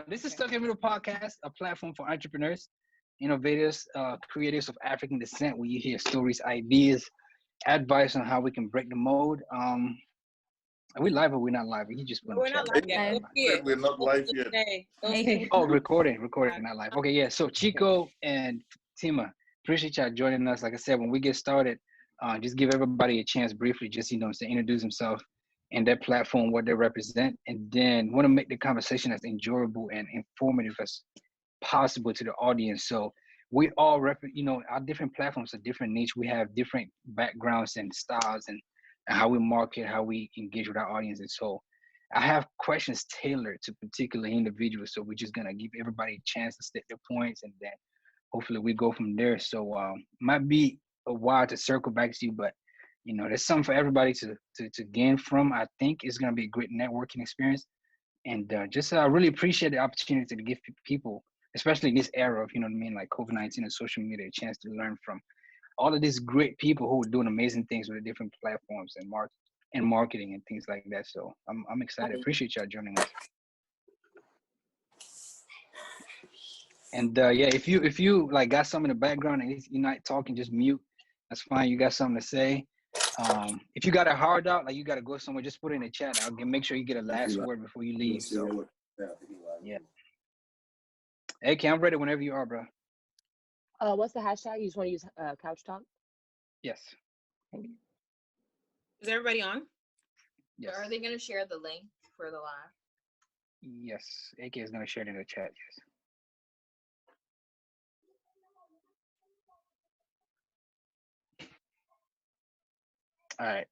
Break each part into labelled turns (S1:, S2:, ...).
S1: This is Stuck in the Middle Podcast, a platform for entrepreneurs, innovators, creators of African descent, where you hear stories, ideas, advice on how we can break the mold. Are we live or we're not live? You just put in the
S2: We're
S1: chat.
S2: not live yet. Go see it.
S3: We're not live yet.
S1: Oh, recording, not live. Okay, yeah. So Chico and Tima, appreciate y'all joining us. Like I said, when we get started, just give everybody a chance briefly, just to introduce themselves and their platform, what they represent, and then want to make the conversation as enjoyable and informative as possible to the audience. So we all our different platforms are different niche. We have different backgrounds and styles and how we market, how we engage with our audience. And so I have questions tailored to particular individuals. So we're just gonna give everybody a chance to state their points, and then hopefully we go from there. So might be a while to circle back to you, but there's something for everybody to gain from. I think it's gonna be a great networking experience, and just really appreciate the opportunity to give people, especially in this era of like COVID-19 and social media, a chance to learn from all of these great people who are doing amazing things with the different platforms and marketing and things like that. So I'm excited. Appreciate y'all joining us. And yeah, if you like got something in the background and you're not talking, just mute. That's fine. You got something to say. If you got a hard out, like you got to go somewhere, just put it in the chat. Make sure you get a last word before you leave. So yeah. Hey, I'm ready whenever you are, bro.
S2: What's the hashtag? You just want to use Couch Talk?
S1: Yes.
S2: Thank you.
S4: Is everybody on?
S1: Yes.
S5: Are they going to share the link for the live?
S1: Yes. AK is going to share it in the chat. Yes. All right.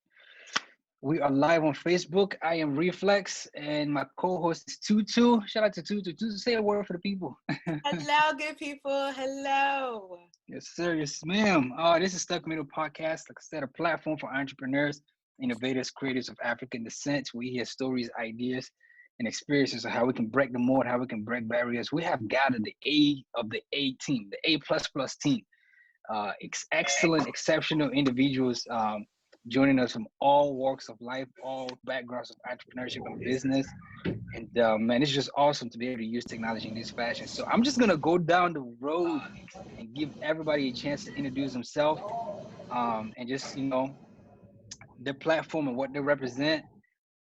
S1: We are live on Facebook. I am Reflex, and my co-host is Tutu. Shout out to Tutu. Tutu, say a word for the people.
S4: Hello, good people. Hello.
S1: Yes, sir. Yes, ma'am. This is Stuck Middle Podcast. Like I said, a platform for entrepreneurs, innovators, creators of African descent. We hear stories, ideas, and experiences of how we can break the mold, how we can break barriers. We have gathered the A of the A team, the A++ team. Excellent, exceptional individuals joining us from all walks of life, all backgrounds of entrepreneurship and business. And man, it's just awesome to be able to use technology in this fashion. So I'm just going to go down the road and give everybody a chance to introduce themselves and just, their platform and what they represent.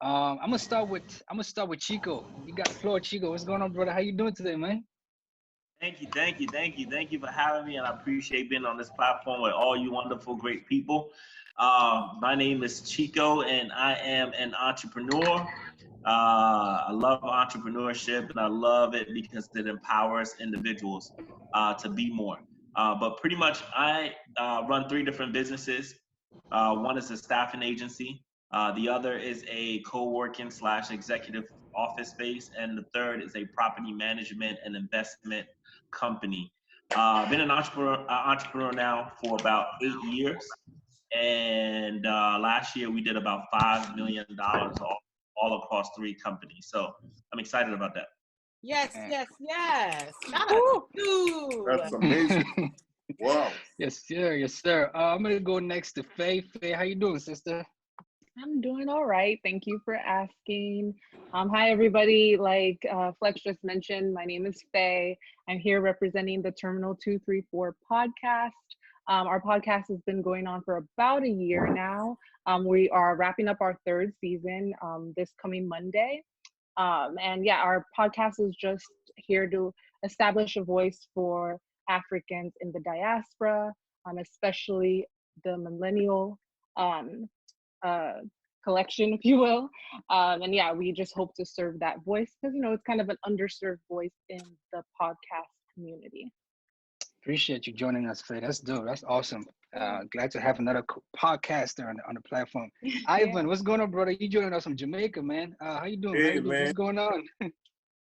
S1: I'm gonna start with Chico. You got the floor, Chico. What's going on, brother? How you doing today, man?
S3: Thank you for having me, and I appreciate being on this platform with all you wonderful, great people. My name is Chico, and I am an entrepreneur. I love entrepreneurship, and I love it because it empowers individuals to be more. But pretty much, I run 3 different businesses. One is a staffing agency. The other is a co-working / executive office space, and the third is a property management and investment company. I've been an entrepreneur now for about 8 years, and last year we did about $5 million all across 3 companies. So I'm excited about that.
S4: Yes. Shout out
S2: Woo!
S4: to you.
S6: That's amazing. Wow.
S1: Yes, sir. I'm gonna go next to Faye. Faye, how you doing, sister?
S2: I'm doing all right. Thank you for asking. Hi, everybody. Like Flex just mentioned, my name is Faye. I'm here representing the Terminal 234 podcast. Our podcast has been going on for about a year now. We are wrapping up our 3rd season this coming Monday. And yeah, our podcast is just here to establish a voice for Africans in the diaspora, especially the millennial collection, if you will. And yeah, we just hope to serve that voice because, it's kind of an underserved voice in the podcast community.
S1: Appreciate you joining us, Faye. That's dope. That's awesome. Glad to have another podcaster on the platform.
S2: Yeah.
S1: Ivan, what's going on, brother? You joining us from Jamaica, man. How you doing?
S6: Hey, man.
S1: What's going on?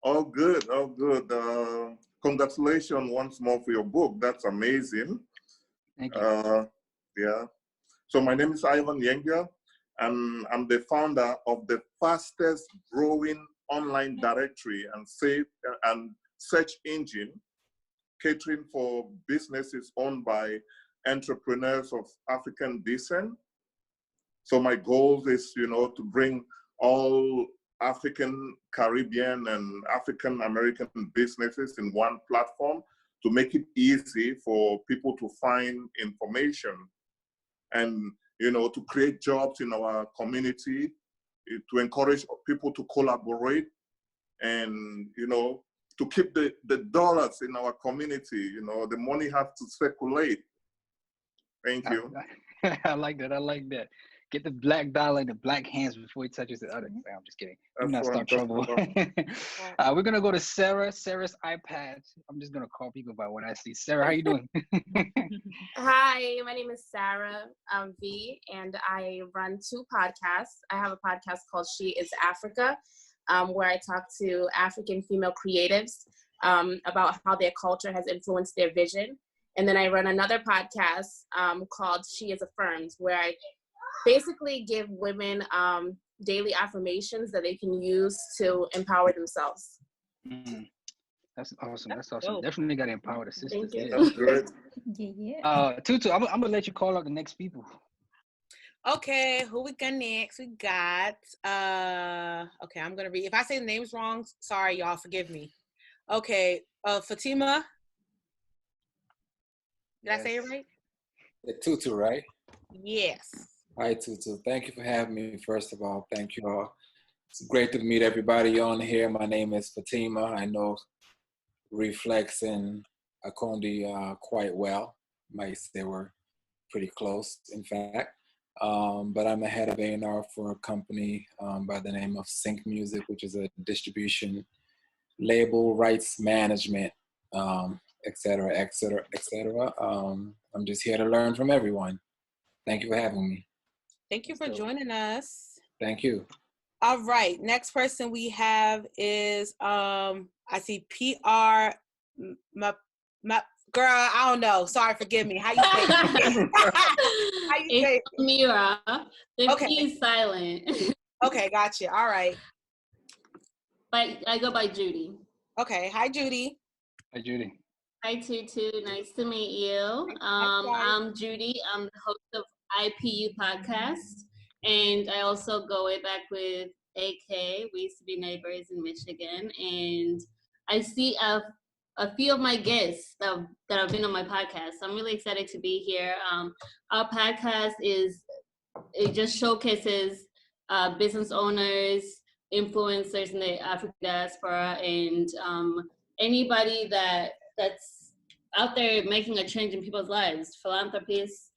S6: All good. Congratulations once more for your book. That's amazing.
S1: Thank you.
S6: Yeah. So my name is Ivan Yenga, and I'm the founder of the fastest growing online directory and search engine catering for businesses owned by entrepreneurs of African descent. So my goal is, to bring all African, Caribbean, and African American businesses in one platform to make it easy for people to find information and, to create jobs in our community, to encourage people to collaborate and, to keep the dollars in our community. The money has to circulate. Thank you.
S1: I like that. I like that. Get the black dollar in the black hands before he touches the other. I'm just kidding. Let me not start trouble. We're gonna go to Sarah. Sarah's iPad. I'm just gonna call people by what I see. Sarah, how you doing?
S5: Hi, my name is Sarah V, and I run 2 podcasts. I have a podcast called She is Africa, where I talk to African female creatives about how their culture has influenced their vision. And then I run another podcast called She is Affirmed, where I basically give women daily affirmations that they can use to empower themselves.
S1: That's awesome. That's awesome. Oh. Definitely got to empower the sisters.
S5: Thank you.
S6: That's great.
S1: Tutu, I'm gonna let you call out the next people.
S4: Okay, who we got next? We got okay, I'm gonna read. If I say the names wrong, sorry y'all, forgive me. Okay, Fatima. Did I say it right?
S7: Tutu, right?
S4: Yes.
S7: Hi, Tutu. Thank you for having me. First of all, thank you all. It's great to meet everybody on here. My name is Fatima. I know Reflex and Akondi quite well. Might say we're pretty close, in fact. But I'm the head of A&R for a company by the name of Sync Music, which is a distribution label, rights management, et cetera, et cetera, et cetera. I'm just here to learn from everyone. Thank you for having me.
S4: Thank you for joining us.
S7: Thank you.
S4: All right, next person we have is I see PR. Girl, I don't know. Sorry, forgive me. How you say it? How you say it?
S8: Mira. The
S4: Okay.
S8: P is silent.
S4: Okay, gotcha. All right.
S8: But I go by Judy.
S4: Okay. Hi, Judy.
S1: Hi, Judy.
S8: Hi, Tutu. Nice to meet you. I'm Judy. I'm the host of IPU podcast, and I also go way back with AK. We used to be neighbors in Michigan, and I see a few of my guests that have been on my podcast. I'm really excited to be here. Our podcast it just showcases business owners, influencers in the African diaspora, and anybody that's out there making a change in people's lives, philanthropists.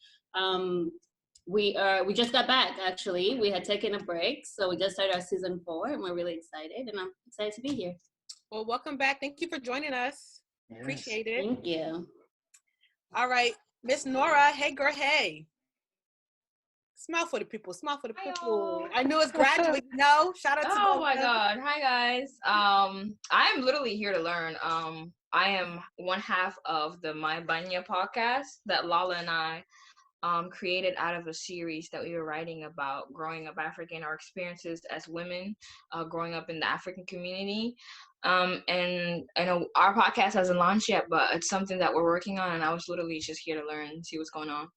S8: We just got back, actually. We had taken a break, so we just started our season 4, and we're really excited, and I'm excited to be here.
S4: Well, welcome back. Thank you for joining us.
S1: Yes.
S4: Appreciate it.
S8: Thank you.
S4: All right, Miss Nora. Hey, girl. Hey. Smile for the people. Smile for the people. I knew it's graduate. No, shout out to.
S5: Oh my God. Hi guys. I am literally here to learn. I am one half of the My Banya podcast that Lala and I created out of a series that we were writing about growing up African, our experiences as women growing up in the African community. And I know our podcast hasn't launched yet, but it's something that we're working on, and I was literally just here to learn and see what's going on.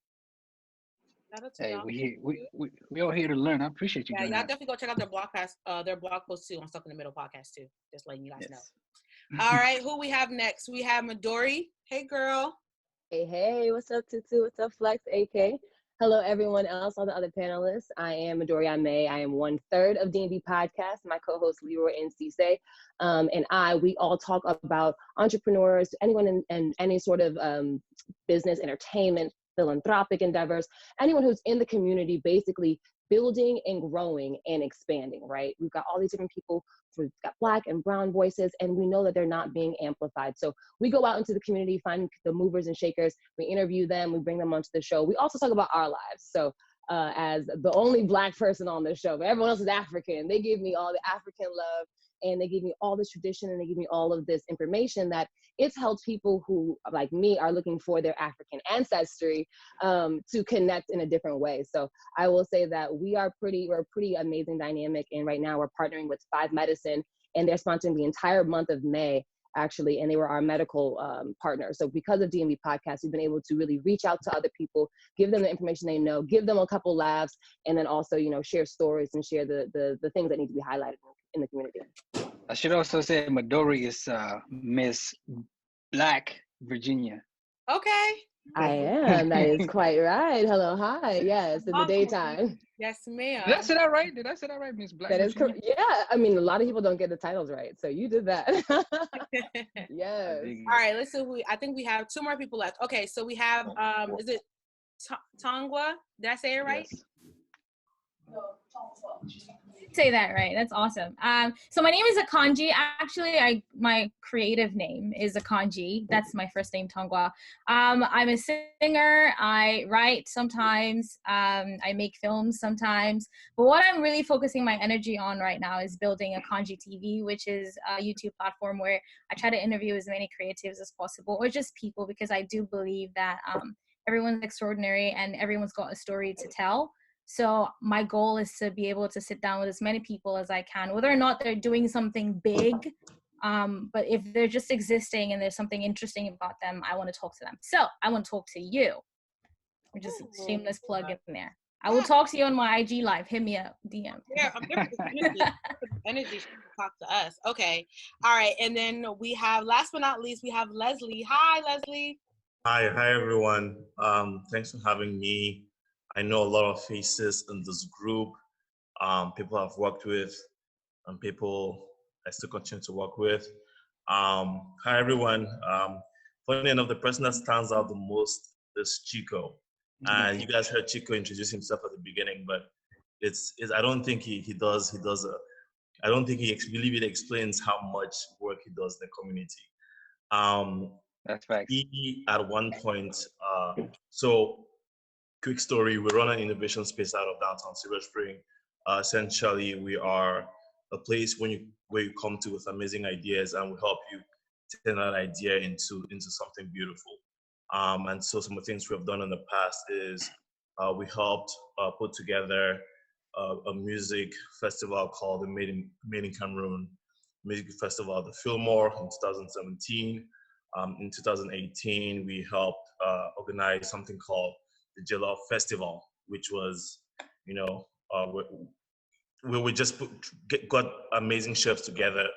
S1: Hey, we all here to learn. I appreciate you.
S4: Yeah, y'all definitely go check out their blog post too on Stuck in the Middle podcast too. Just letting you guys know. All right, who we have next? We have Midori. Hey, girl.
S9: Hey, what's up, Tutu? What's up, Flex, AK? Hello, everyone else, all the other panelists. I am Midori Ame. I am 1/3 of D&B Podcast. My co-host, Leroy and Cisse, and we all talk about entrepreneurs, anyone in any sort of business, entertainment, philanthropic endeavors, anyone who's in the community, basically building and growing and expanding, right? We've got all these different people. We've got Black and brown voices, and we know that they're not being amplified. So we go out into the community, find the movers and shakers, we interview them, we bring them onto the show. We also talk about our lives. So as the only Black person on the show, but everyone else is African, they give me all the African love, and they give me all this tradition, and they give me all of this information that it's helped people who, like me, are looking for their African ancestry to connect in a different way. So I will say that we're a pretty amazing dynamic, and right now we're partnering with 5 Medicine, and they're sponsoring the entire month of May actually, and they were our medical partners. So because of DMV Podcast, we've been able to really reach out to other people, give them the information they know, give them a couple laughs, and then also, you know, share stories and share the things that need to be highlighted in the community.
S1: I should also say Midori is Miss Black Virginia.
S4: Okay.
S9: I am. That is quite right. Hello, hi. Yes, in the
S4: Awesome.
S9: daytime.
S4: Yes, ma'am.
S1: Did I say that right? Miss Black?
S9: That is
S1: Virginia?
S9: correct. Yeah, I mean, a lot of people don't get the titles right, so you did that. Yes.
S4: All right, let's see. I think we have 2 more people left. Okay, so we have is it Tongwa? Did I say it right?
S1: Yes.
S10: Say that right. That's awesome. So my name is Akanji. Actually, my creative name is Akanji. That's my first name, Tongwa. I'm a singer. I write sometimes. I make films sometimes. But what I'm really focusing my energy on right now is building Akanji TV, which is a YouTube platform where I try to interview as many creatives as possible, or just people, because I do believe that everyone's extraordinary and everyone's got a story to tell. So my goal is to be able to sit down with as many people as I can, whether or not they're doing something big. But if they're just existing and there's something interesting about them, I want to talk to them. So I want to talk to you. Just a shameless plug in there. I will talk to you on my IG live. Hit me up, DM.
S4: Yeah, I'm different energy to talk to us. Okay. All right. And then we have, last but not least, we have Leslie. Hi, Leslie.
S11: Hi everyone. Thanks for having me. I know a lot of faces in this group, people I've worked with and people I still continue to work with. Hi everyone. Funny enough, the person that stands out the most is Chico. And you guys heard Chico introduce himself at the beginning, but I don't think I don't think he really explains how much work he does in the community.
S1: That's right.
S11: He, at one point, so quick story, we run an innovation space out of downtown Silver Spring. Essentially, we are a place where you come to with amazing ideas, and we help you turn that idea into something beautiful. And so some of the things we have done in the past is we helped put together a music festival called the Made in Cameroon Music Festival at the Fillmore in 2017. In 2018, we helped organize something called the Jollof Festival, which was, we just got amazing chefs together,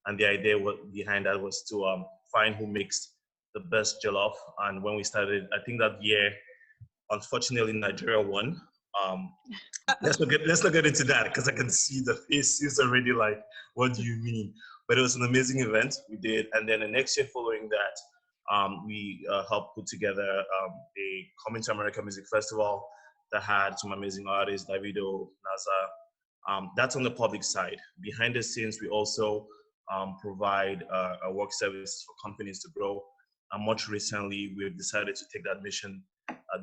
S11: and the idea behind that was to find who makes the best jollof. And when we started, I think that year, unfortunately, Nigeria won. Let's not get into that, because I can see the faces already like, what do you mean? But it was an amazing event we did. And then the next year following that, we helped put together a Coming to America Music Festival that had some amazing artists, Davido, NASA. That's on the public side. Behind the scenes, we also provide a work service for companies to grow. And much recently, we've decided to take that mission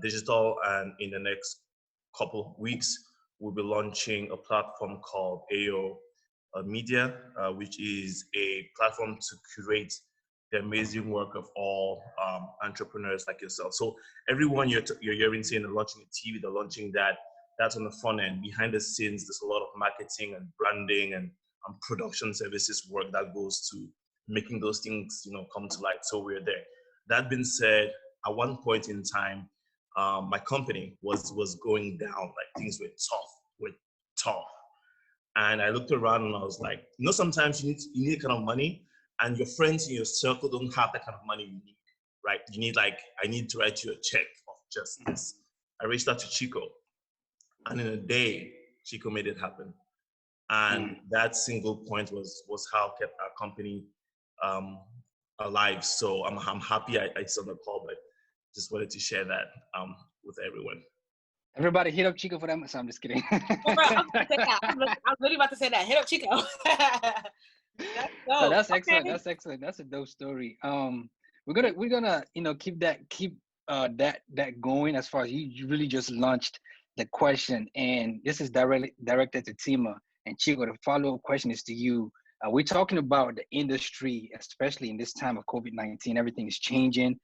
S11: digital, and in the next couple of weeks, we'll be launching a platform called AO Media, which is a platform to curate the amazing work of all entrepreneurs like yourself. So everyone you're hearing saying they're launching a TV, they're launching that's on the front end. Behind the scenes, there's a lot of marketing and branding and production services work that goes to making those things, come to light. So we're there. That being said, at one point in time, my company was going down, like things were tough. And I looked around and I was like, sometimes you need kind of money, and your friends in your circle don't have that kind of money you need, right? You need I need to write you a check of just this. I reached out to Chico, and in a day, Chico made it happen. And that single point was how kept our company alive. So I'm happy I on the call, but just wanted to share that with everyone.
S1: Everybody hit up Chico for that. So I'm just kidding.
S4: I was really about to say that. Hit up Chico.
S1: That's excellent. Okay. That's excellent. That's a dope story. We're gonna keep that going, as far as you really just launched the question, and this is directed to Tima and Chico. The follow-up question is to you. We're talking about the industry, especially in this time of COVID-19. Everything is changing.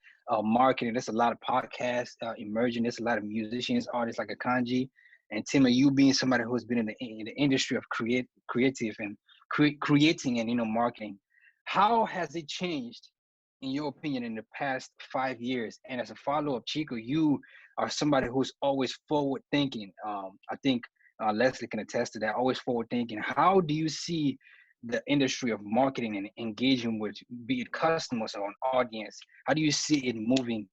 S1: Marketing. There's a lot of podcasts emerging. There's a lot of musicians, artists like Akanji, and Tima. You being somebody who's been in the industry of creative and creating and marketing. How has it changed, in your opinion, in the past 5 years? And as a follow-up, Chico, you are somebody who's always forward thinking. I think Leslie can attest to that, always forward thinking. How do you see the industry of marketing and engaging with, be it customers or an audience? How do you see it moving?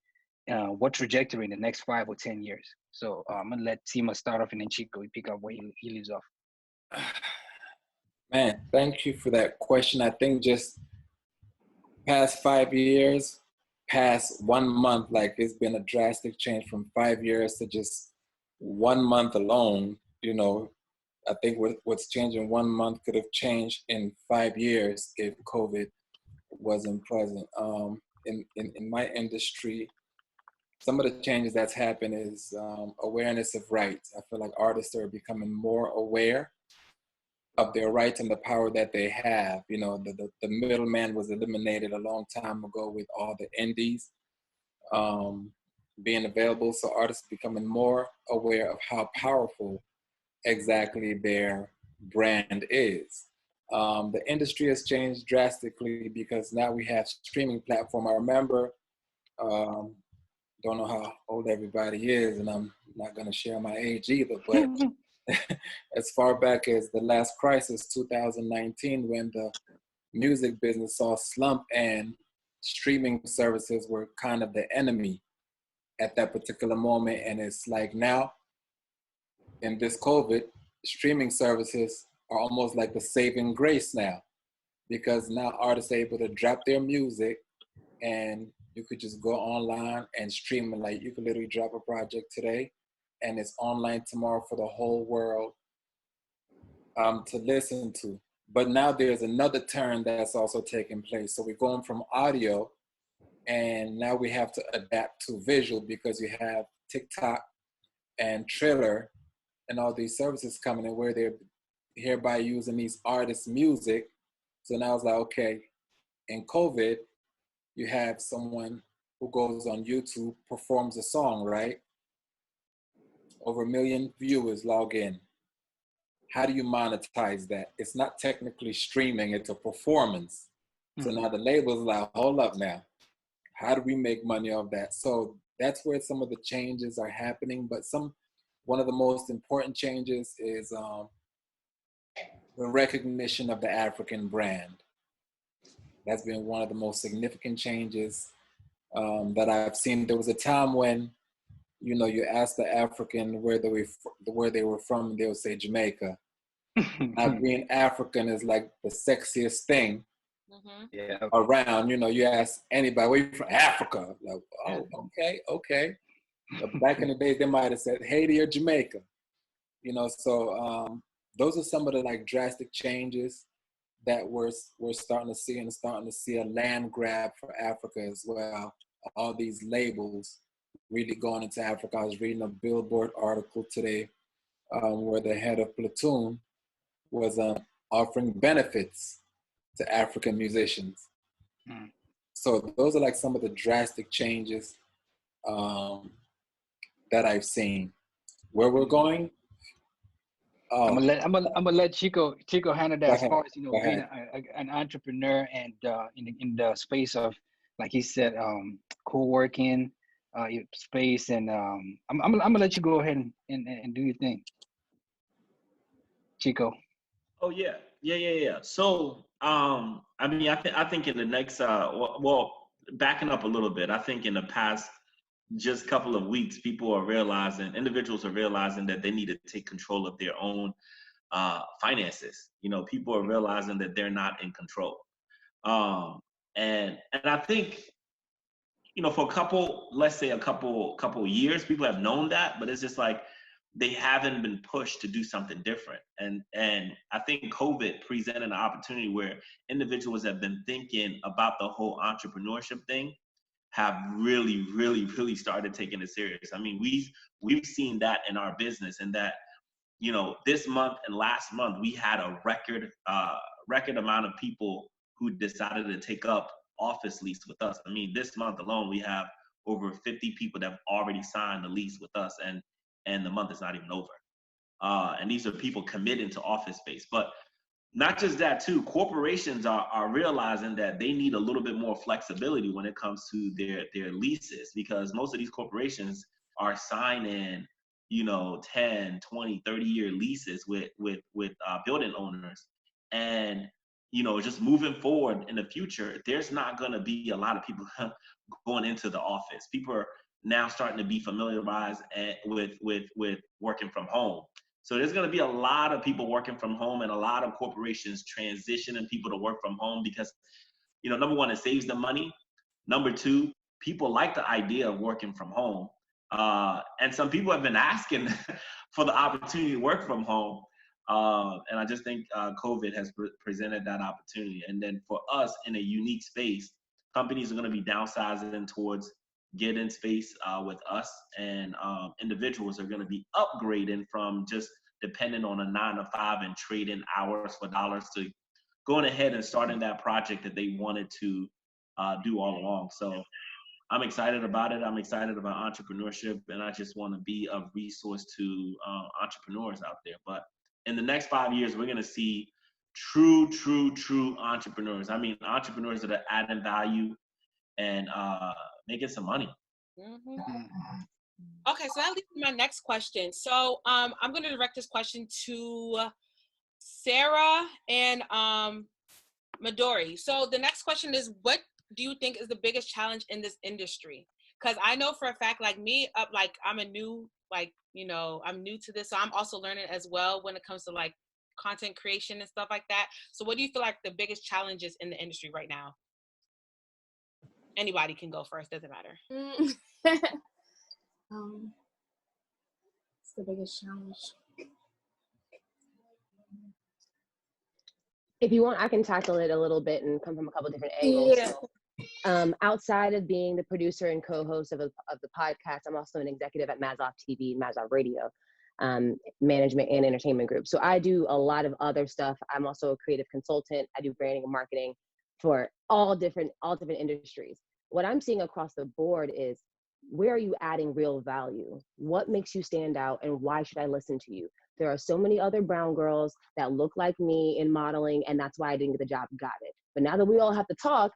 S1: What trajectory in the next 5 or 10 years? So I'm gonna let Tima start off, and then Chico pick up where he leaves off.
S7: Man, thank you for that question. I think just past 5 years, past 1 month, like it's been a drastic change from 5 years to just 1 month alone. You know, I think what's changed in 1 month could have changed in 5 years if COVID wasn't present. In my industry, some of the changes that's happened is awareness of rights. I feel like artists are becoming more aware of their rights and the power that they have. You know, the middleman was eliminated a long time ago with all the indies being available. So artists becoming more aware of how powerful exactly their brand is. The industry has changed drastically because now we have streaming platform. I remember, don't know how old everybody is, and I'm not gonna share my age either, but as far back as the last crisis, 2019, when the music business saw a slump and streaming services were kind of the enemy at that particular moment. And it's like now, in this COVID, streaming services are almost like the saving grace now, because now artists are able to drop their music and you could just go online and stream it. Like you could literally drop a project today and it's online tomorrow for the whole world to listen to. But now there's another turn that's also taking place. So we're going from audio, and now we have to adapt to visual, because you have TikTok and Triller and all these services coming in where they're hereby using these artists' music. So now it's like, okay, in COVID, you have someone who goes on YouTube, performs a song, right? Over 1 million viewers log in. How do you monetize that? It's not technically streaming, it's a performance. So now the label's like, hold up now. How do we make money off that? So that's where some of the changes are happening. But one of the most important changes is the recognition of the African brand. That's been one of the most significant changes that I've seen. There was a time when, you know, you ask the African where they were from, they would say Jamaica. Now being African is like the sexiest thing around. You know, you ask anybody, where you from? Africa. Like, oh, okay. But back in the days, they might have said Haiti or Jamaica. You know, so those are some of the like drastic changes that we're starting to see, and starting to see a land grab for Africa as well. All these labels really going into Africa. I was reading a Billboard article today where the head of Platoon was offering benefits to African musicians. So those are like some of the drastic changes that I've seen. Where we're going,
S1: I'm gonna let Chico handle that, as far as, you know, being an entrepreneur and in the space of, like he said, co-working space, and I'm gonna let you go ahead and do your thing, Chico.
S3: Oh yeah. So I mean, I think in the next well, backing up a little bit, I think in the past just couple of weeks, individuals are realizing that they need to take control of their own finances. You know, people are realizing that they're not in control. And I think, you know, for let's say a couple years, people have known that, but it's just like they haven't been pushed to do something different. And I think COVID presented an opportunity where individuals have been thinking about the whole entrepreneurship thing have really started taking it serious. I mean, we've seen that in our business, and that, you know, this month and last month we had a record amount of people who decided to take up office lease with us. I mean, this month alone we have over 50 people that have already signed the lease with us, and the month is not even over. And these are people committing to office space. But not just that too, corporations are realizing that they need a little bit more flexibility when it comes to their leases, because most of these corporations are signing, 10, 20, 30-year leases with building owners. And, just moving forward in the future, there's not going to be a lot of people going into the office. People are now starting to be familiarized with working from home. So there's going to be a lot of people working from home, and a lot of corporations transitioning people to work from home because, number one, it saves them money. Number two, people like the idea of working from home. And some people have been asking for the opportunity to work from home. And I just think COVID has presented that opportunity. And then for us in a unique space, companies are going to be downsizing towards getting space with us, and individuals are going to be upgrading from just depending on a 9 to 5 and trading hours for dollars to going ahead and starting that project that they wanted to do all along. So I'm excited about it. I'm excited about entrepreneurship, and I just want to be a resource to entrepreneurs out there. But in the next 5 years, we're going to see true entrepreneurs. I mean, entrepreneurs that are adding value and making some money.
S4: Okay, so that leads to my next question. So I'm going to direct this question to Sarah and Midori. So the next question is, what do you think is the biggest challenge in this industry? Because I know for a fact, like me, I'm a new, I'm new to this, so I'm also learning as well when it comes to like content creation and stuff like that. So what do you feel like the biggest challenges in the industry right now? Anybody can go first, doesn't matter.
S5: It's the biggest challenge.
S9: If you want, I can tackle it a little bit and come from a couple different angles.
S5: Yeah.
S9: So, outside of being the producer and co-host of the podcast, I'm also an executive at Mazzoff TV, Mazzoff Radio, management and entertainment group. So I do a lot of other stuff. I'm also a creative consultant. I do branding and marketing for all different industries. What I'm seeing across the board is, where are you adding real value? What makes you stand out, and why should I listen to you? There are so many other brown girls that look like me in modeling, and that's why I didn't get the job. Got it. But now that we all have to talk,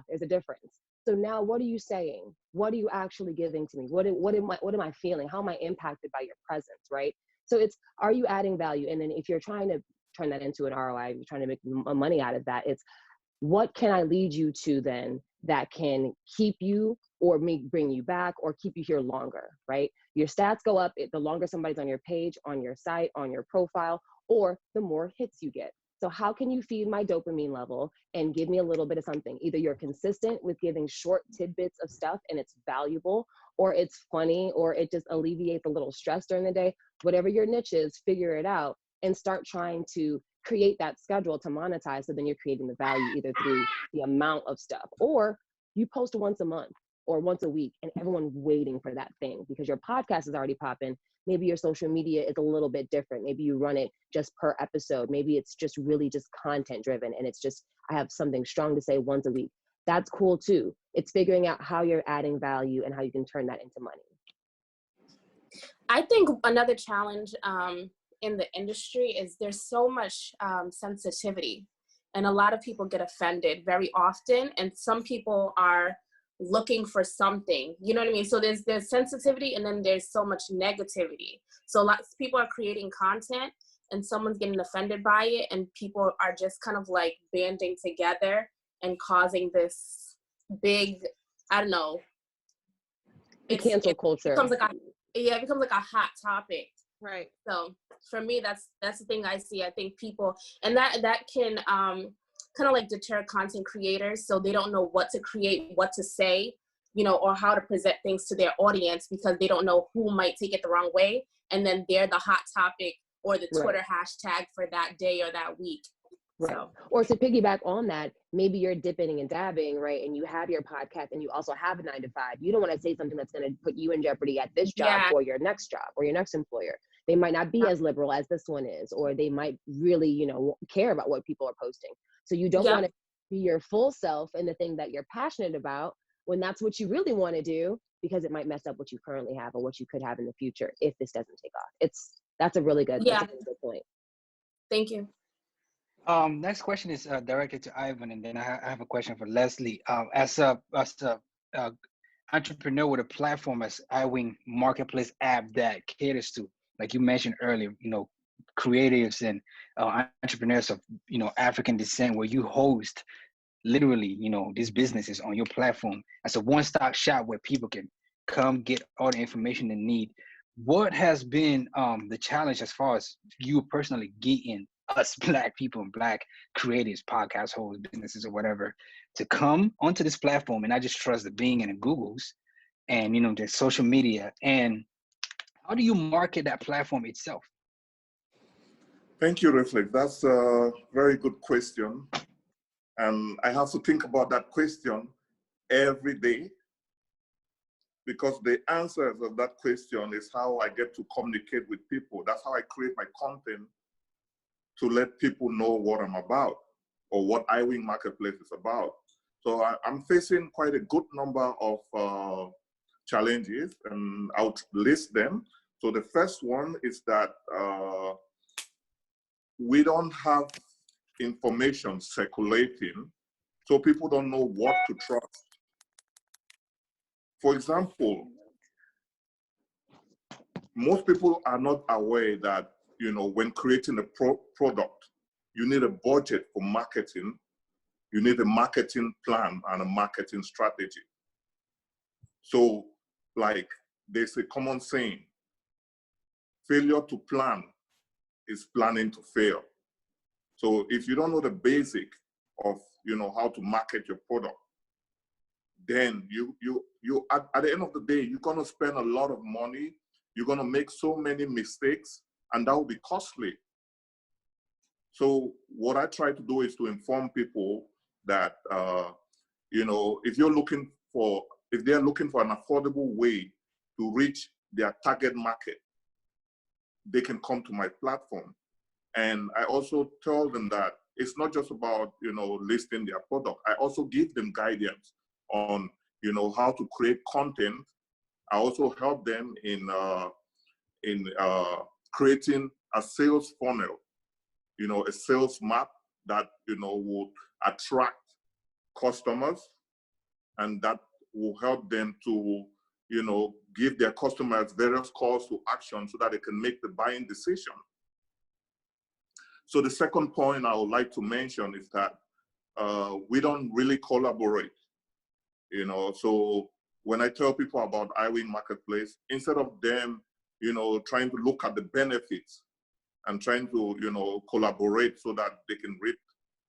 S9: there's a difference. So now, what are you saying? What are you actually giving to me? What am I feeling? How am I impacted by your presence, right? So it's, are you adding value? And then if you're trying to turn that into an ROI, you're trying to make money out of that, it's, what can I lead you to then that can keep you or bring you back or keep you here longer, right? Your stats go up the longer somebody's on your page, on your site, on your profile, or the more hits you get. So how can you feed my dopamine level and give me a little bit of something? Either you're consistent with giving short tidbits of stuff and it's valuable, or it's funny, or it just alleviates a little stress during the day. Whatever your niche is, figure it out and start trying to create that schedule to monetize. So then you're creating the value either through the amount of stuff, or you post once a month or once a week and everyone's waiting for that thing because your podcast is already popping. Maybe your social media is a little bit different. Maybe you run it just per episode. Maybe it's just really just content driven and it's just, I have something strong to say once a week. That's cool too. It's figuring out how you're adding value and how you can turn that into money.
S5: I think another challenge in the industry is there's so much sensitivity, and a lot of people get offended very often, and some people are looking for something, you know what I mean? So there's sensitivity, and then there's so much negativity. So lots of people are creating content and someone's getting offended by it, and people are just kind of like banding together and causing this big, I don't know.
S9: Cancel culture.
S5: It becomes like a hot topic.
S4: Right.
S5: So for me, that's the thing I see. I think people, and that can kind of like deter content creators, so they don't know what to create, what to say, or how to present things to their audience, because they don't know who might take it the wrong way, and then they're the hot topic or the Twitter hashtag for that day or that week.
S9: Right.
S5: So.
S9: Or to piggyback on that, maybe you're dipping and dabbing, right? And you have your podcast and you also have a 9 to 5. You don't want to say something that's going to put you in jeopardy at this job or your next job or your next employer. They might not be as liberal as this one is, or they might really, care about what people are posting. So you don't want to be your full self in the thing that you're passionate about when that's what you really want to do, because it might mess up what you currently have or what you could have in the future if this doesn't take off. That's a really good, that's a really good point.
S5: Thank you.
S1: Next question is directed to Ivan, and then I have a question for Leslie. As a entrepreneur with a platform as iWing Marketplace app that caters to, like you mentioned earlier, creatives and entrepreneurs of African descent, where you host literally these businesses on your platform as a one-stop shop where people can come get all the information they need. What has been the challenge as far as you personally getting us Black people and Black creatives, podcast hosts, businesses, or whatever, to come onto this platform and not just trust the Bing and the Googles and the social media? And how do you market that platform itself?
S6: Thank you, Reflect. That's a very good question. And I have to think about that question every day, because the answers of that question is how I get to communicate with people. That's how I create my content, to let people know what I'm about or what iWing Marketplace is about. So I'm facing quite a good number of challenges, and I'll list them. So the first one is that we don't have information circulating, so people don't know what to trust. For example, most people are not aware that, when creating a product, you need a budget for marketing, you need a marketing plan and a marketing strategy. So, like, there's a common saying, failure to plan is planning to fail. So if you don't know the basic of, how to market your product, then you at the end of the day, you're gonna spend a lot of money, you're gonna make so many mistakes, and that will be costly. So what I try to do is to inform people that, if they're looking for an affordable way to reach their target market, they can come to my platform. And I also tell them that it's not just about, listing their product. I also give them guidance on, how to create content. I also help them in creating a sales funnel, a sales map that, would attract customers, and that will help them to, give their customers various calls to action so that they can make the buying decision. So the second point I would like to mention is that we don't really collaborate, So when I tell people about iWing Marketplace, instead of them, trying to look at the benefits and trying to, collaborate so that they can reap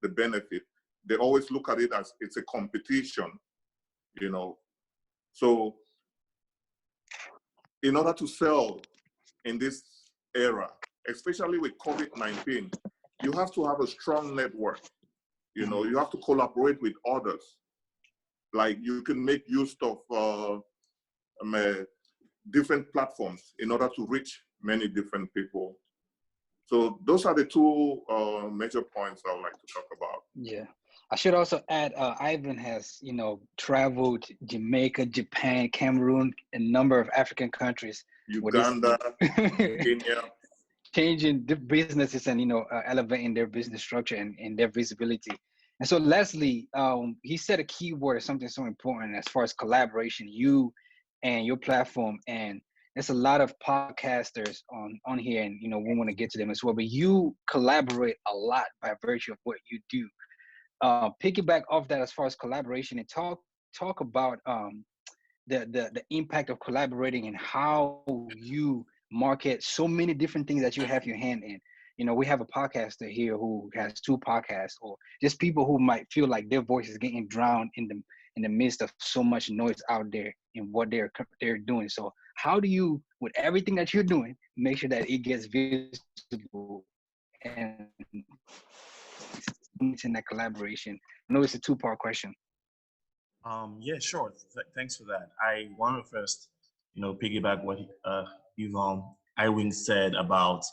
S6: the benefit, they always look at it as it's a competition, So in order to sell in this era, especially with COVID-19, you have to have a strong network. You have to collaborate with others. Like, you can make use of different platforms in order to reach many different people. So those are the two major points I would like to talk about.
S1: Yeah. I should also add, Ivan has, traveled Jamaica, Japan, Cameroon, a number of African countries.
S6: Uganda, Kenya.
S1: Changing the businesses and, elevating their business structure and their visibility. And so Leslie, he said a key word, something so important as far as collaboration, you and your platform. And there's a lot of podcasters on here, and, we want to get to them as well. But you collaborate a lot by virtue of what you do. Piggyback off that as far as collaboration, and talk about the impact of collaborating and how you market so many different things that you have your hand in. We have a podcaster here who has 2 podcasts, or just people who might feel like their voice is getting drowned in the midst of so much noise out there in what they're doing. So how do you, with everything that you're doing, make sure that it gets visible and in that collaboration? I know it's a 2-part question.
S11: Yeah, sure. Thanks for that. I want to first, piggyback what iWing said about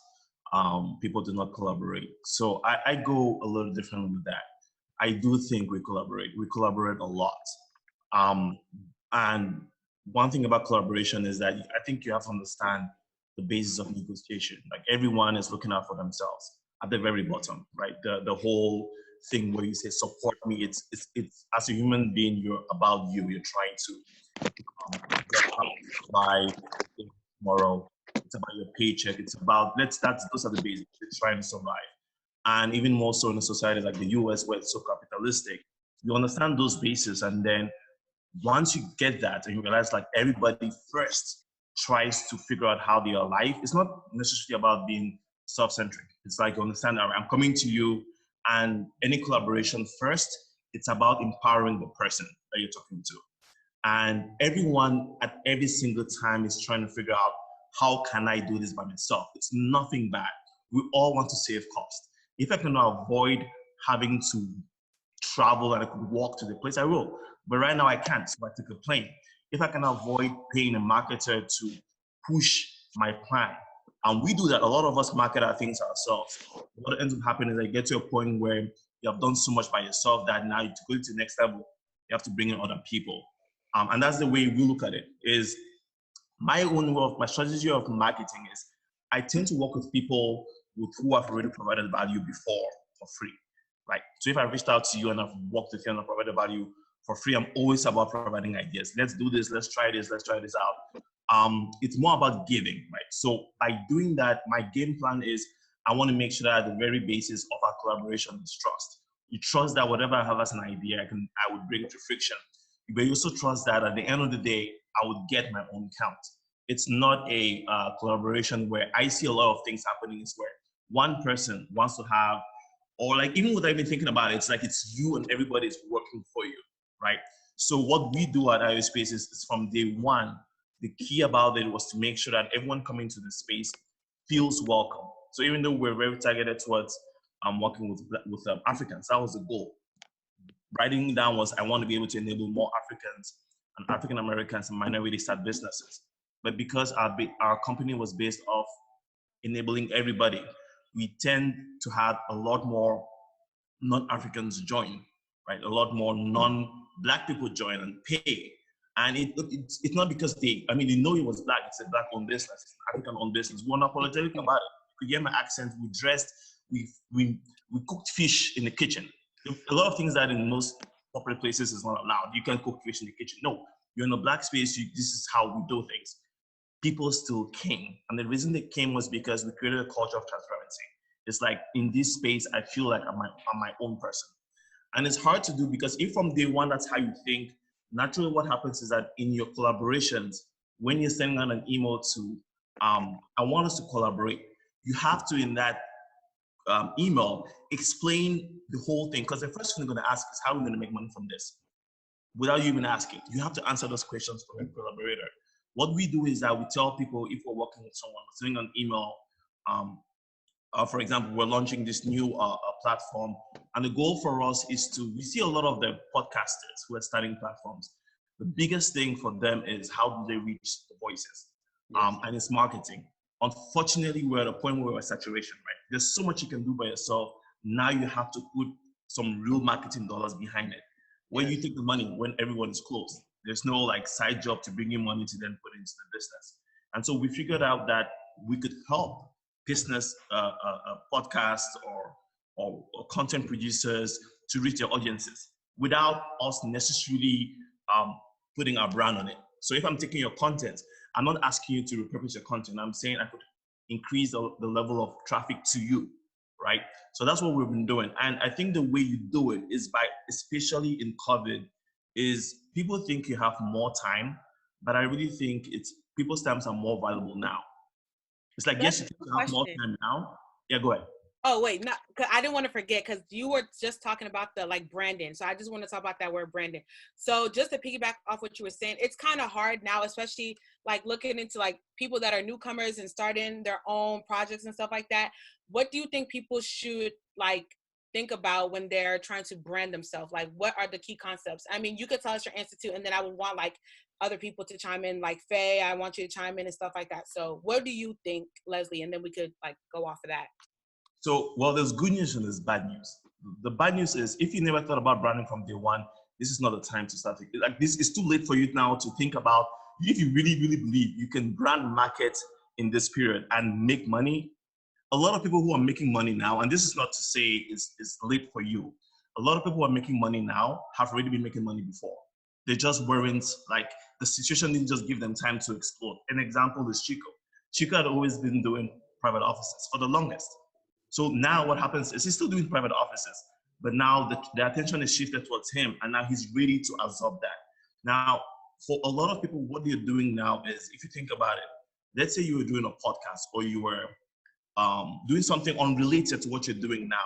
S11: people do not collaborate. So I go a little different with that. I do think we collaborate. We collaborate a lot. And one thing about collaboration is that I think you have to understand the basis of negotiation. Like, everyone is looking out for themselves. at the very bottom, right? The whole thing where you say support me. It's as a human being, you're about you. You're trying to get up by tomorrow. It's about your paycheck. It's about those are the basics. It's trying to survive. And even more so in a society like the US where it's so capitalistic, you understand those bases. And then once you get that and you realize like everybody first tries to figure out how they are alive, it's not necessarily about being self-centric. It's like you understand that I'm coming to you, and any collaboration first, it's about empowering the person that you're talking to. And everyone at every single time is trying to figure out how can I do this by myself? It's nothing bad. We all want to save cost. If I can avoid having to travel and I could walk to the place, I will. But right now I can't, so I took a plane. If I can avoid paying a marketer to push my plan, and we do that, a lot of us market our things ourselves. What ends up happening is I get to a point where you have done so much by yourself that now to go to the next level, you have to bring in other people. And that's the way we look at it. Is my strategy of marketing is I tend to work with people who have already provided value before for free. Right? So if I reached out to you and I've worked with you and I've provided value for free, I'm always about providing ideas. Let's do this, let's try this out. It's more about giving, right? So by doing that, my game plan is I want to make sure that at the very basis of our collaboration is trust. You trust that whatever I have as an idea, I would bring to friction. But you also trust that at the end of the day, I would get my own count. It's not a collaboration where I see a lot of things happening is where one person wants to have, or like even without even thinking about it, it's like it's you and everybody is working for you, right? So what we do at IO Spaces is from day one, the key about it was to make sure that everyone coming to the space feels welcome. So even though we're very targeted towards working with Africans, that was the goal. Writing down was I want to be able to enable more Africans and African Americans and minority start businesses. But because our company was based off enabling everybody, we tend to have a lot more non-Africans join, right? A lot more non-Black people join and pay. And it's not because they know it was Black, it's a Black-owned business, it's an African-owned business. We're not apologetic about it. You hear my accent, we dressed, we cooked fish in the kitchen. A lot of things that in most corporate places is not allowed. You can't cook fish in the kitchen. No, you're in a Black space, this is how we do things. People still came. And the reason they came was because we created a culture of transparency. It's like in this space, I feel like I'm my own person. And it's hard to do because if from day one, that's how you think, naturally what happens is that in your collaborations, when you're sending out an email to, I want us to collaborate, you have to in that email, explain the whole thing. Because the first thing they're gonna ask is how are we gonna make money from this? Without you even asking, you have to answer those questions for a collaborator. What we do is that we tell people if we're working with someone, we're sending an email, for example, we're launching this new platform. And the goal for us is we see a lot of the podcasters who are starting platforms. The biggest thing for them is how do they reach the voices? And it's marketing. Unfortunately, we're at a point where we're at saturation, right? There's so much you can do by yourself. Now you have to put some real marketing dollars behind it. Where you take the money when everyone is closed. There's no like side job to bring in money to then put into the business. And so we figured out that we could help business podcasts or content producers to reach their audiences without us necessarily putting our brand on it. So if I'm taking your content, I'm not asking you to repurpose your content. I'm saying I could increase the level of traffic to you, right? So that's what we've been doing. And I think the way you do it is by, especially in COVID, is people think you have more time, but I really think people's times are more valuable now. It's like, yes, you think you have more time now. Yeah, go ahead.
S4: Oh, wait, cause I didn't want to forget because you were just talking about the like branding. So I just want to talk about that word branding. So just to piggyback off what you were saying, it's kind of hard now, especially like looking into like people that are newcomers and starting their own projects and stuff like that. What do you think people should like think about when they're trying to brand themselves? Like, what are the key concepts? I mean, you could tell us your answer too, and then I would want like other people to chime in, like Faye, I want you to chime in and stuff like that. So what do you think, Leslie? And then we could like go off of that.
S11: So, well, there's good news and there's bad news. The bad news is if you never thought about branding from day one, this is not the time to start. Like this is too late for you now to think about, if you really, really believe you can brand market in this period and make money, a lot of people who are making money now, and this is not to say it's late for you. A lot of people who are making money now have already been making money before. They just weren't, like, the situation didn't just give them time to explode. An example is Chico. Chico had always been doing private offices for the longest. So now what happens is he's still doing private offices, but now the attention is shifted towards him, and now he's ready to absorb that. Now, for a lot of people, what they're doing now is, if you think about it, let's say you were doing a podcast or you were doing something unrelated to what you're doing now.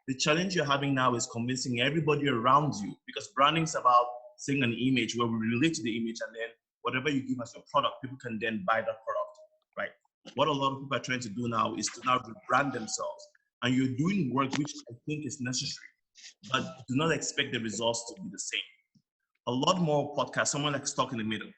S11: The challenge you're having now is convincing everybody around you, because branding is about seeing an image where we relate to the image, and then whatever you give as your product, people can then buy that product, right? What a lot of people are trying to do now is to now rebrand themselves. And you're doing work which I think is necessary, but do not expect the results to be the same. A lot more podcasts, someone like Stuck in the Middle.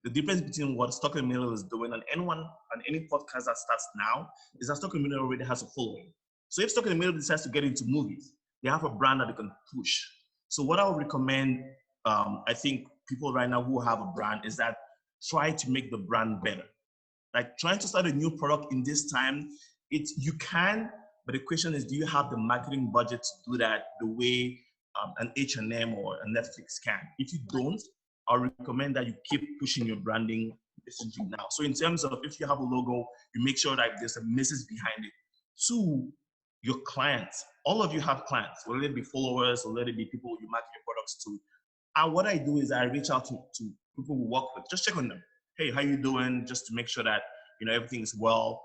S11: The difference between what Stuck in the Middle is doing and any podcast that starts now is that Stuck in the Middle already has a following. So if Stuck in the Middle decides to get into movies, they have a brand that they can push. So what I would recommend, I think people right now who have a brand, is that try to make the brand better. Like, trying to start a new product in this time, you can, but the question is, do you have the marketing budget to do that the way an H&M or a Netflix can? If you don't, I recommend that you keep pushing your branding messaging now. So in terms of, if you have a logo, you make sure that there's a message behind it. To your clients, all of you have clients, whether it be followers or whether it be people you market your products to. And what I do is I reach out to people who work with, just check on them. Hey, how you doing? Just to make sure that, you know, everything is well.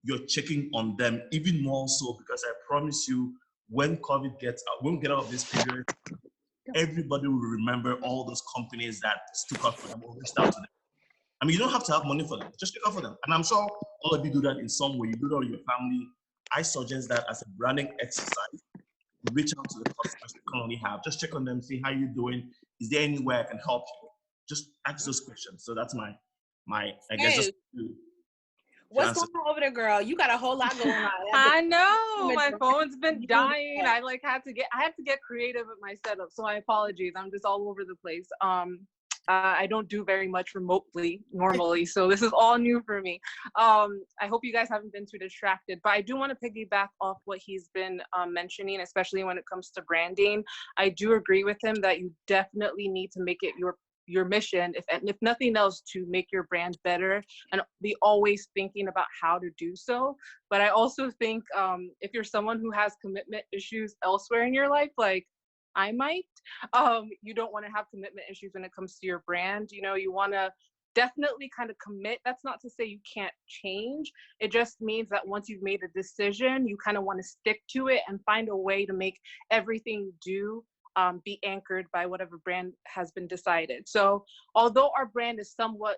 S11: You're checking on them even more so, because I promise you, when COVID gets out, when we get out of this period, everybody will remember all those companies that stuck up for them or reached out to them. I mean, you don't have to have money for them. Just look out for them. And I'm sure all of you do that in some way. You do that with your family. I suggest that as a branding exercise, reach out to the customers you currently have. Just check on them, see how you're doing. Is there any way I can help you? Just ask those questions. So that's my I guess, just to
S4: what's
S11: answer.
S4: going on over there, girl? You got a whole lot going on.
S2: I know, my phone's been dying. I have to get creative with my setup. So my apologies. I'm just all over the place. I don't do very much remotely normally, so this is all new for me. I hope you guys haven't been too distracted, but I do want to piggyback off what he's been mentioning, especially when it comes to branding. I do agree with him that you definitely need to make it your mission, if nothing else, to make your brand better and be always thinking about how to do so. But I also think if you're someone who has commitment issues elsewhere in your life, like I might, you don't want to have commitment issues when it comes to your brand. You know, you want to definitely kind of commit. That's not to say you can't change. It just means that once you've made a decision, you kind of want to stick to it and find a way to make everything you do be anchored by whatever brand has been decided. So although our brand is somewhat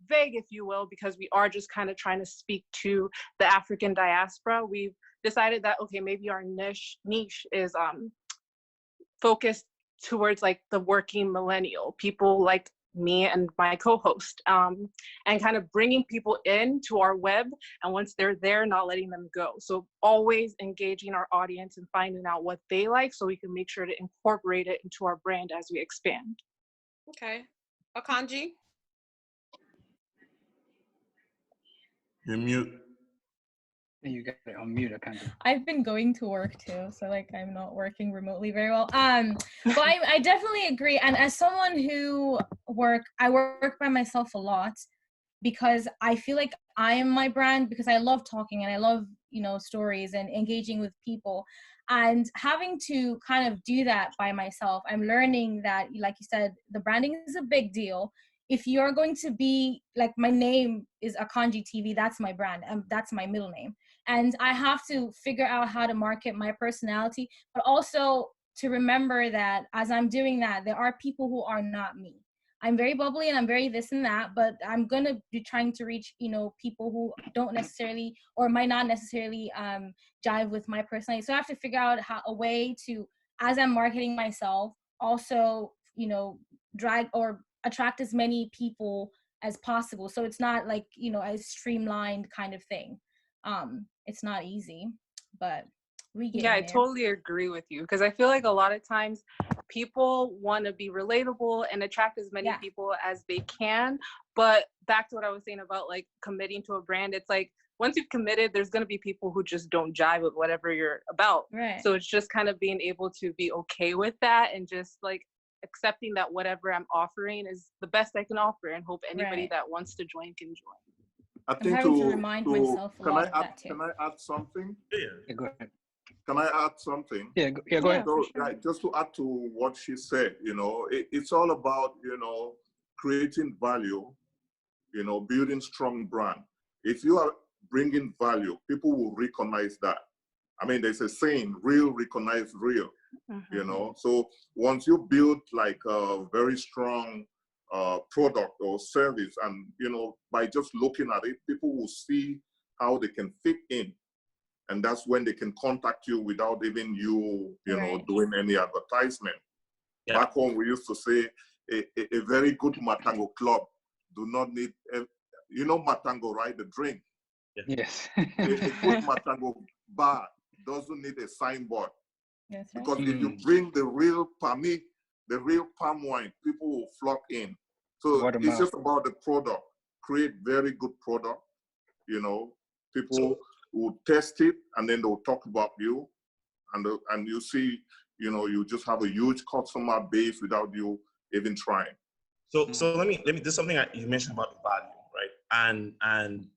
S2: vague, if you will, because we are just kind of trying to speak to the African diaspora, we've decided that, okay, maybe our niche is focused towards like the working millennial, people like me and my co-host, and kind of bringing people into our web, and once they're there, not letting them go. So always engaging our audience and finding out what they like, so we can make sure to incorporate it into our brand as we expand.
S4: Okay. Akanji?
S11: You're mute.
S1: You got it on mute, Akanji.
S10: I've been going to work too, so like I'm not working remotely very well. But I definitely agree. And as someone who I work by myself a lot, because I feel like I am my brand, because I love talking and I love, you know, stories and engaging with people. And having to kind of do that by myself, I'm learning that, like you said, the branding is a big deal. If you're going to be, like, my name is Akanji TV, that's my brand, and that's my middle name. And I have to figure out how to market my personality, but also to remember that as I'm doing that, there are people who are not me. I'm very bubbly and I'm very this and that, but I'm going to be trying to reach, you know, people who don't necessarily, or might not necessarily jive with my personality. So I have to figure out a way to, as I'm marketing myself, also, you know, drag or attract as many people as possible. So it's not like, you know, a streamlined kind of thing. It's not easy, but we get
S2: I
S10: there.
S2: totally agree with you, because I feel like a lot of times people want to be relatable and attract as many people as they can. But back to what I was saying about like committing to a brand, it's like
S12: once you've committed, there's going to be people who just don't jive with whatever you're about.
S10: Right.
S12: So it's just kind of being able to be okay with that and just like accepting that whatever I'm offering is the best I can offer, and hope anybody
S10: Right.
S12: that wants to join can join.
S6: I
S10: I'm
S6: think
S10: having to remind myself a lot of that too.
S6: Can I add something?
S1: Yeah, go ahead.
S6: Can I add something?
S1: Yeah, go ahead.
S6: So,
S10: sure.
S6: just to add to what she said, it's all about, creating value, building strong brand. If you are bringing value, people will recognize that. I mean, there's a saying, real recognize real, So once you build like a very strong product or service, and, by just looking at it, people will see how they can fit in. And that's when they can contact you without even you,
S10: Right.
S6: doing any advertisement.
S11: Yeah.
S6: Back home, we used to say a very good Matango club do not need, Matango, right? The drink.
S1: Yes.
S6: A good Matango bar doesn't need a signboard.
S10: That's right.
S6: Because if you bring the real palm wine, people will flock in. So
S1: Word of
S6: it's
S1: mouth.
S6: just about the product. Create very good product. People will test it, and then they'll talk about you, and you see, you just have a huge customer base without you even trying.
S11: So let me do something you mentioned about the value, right? And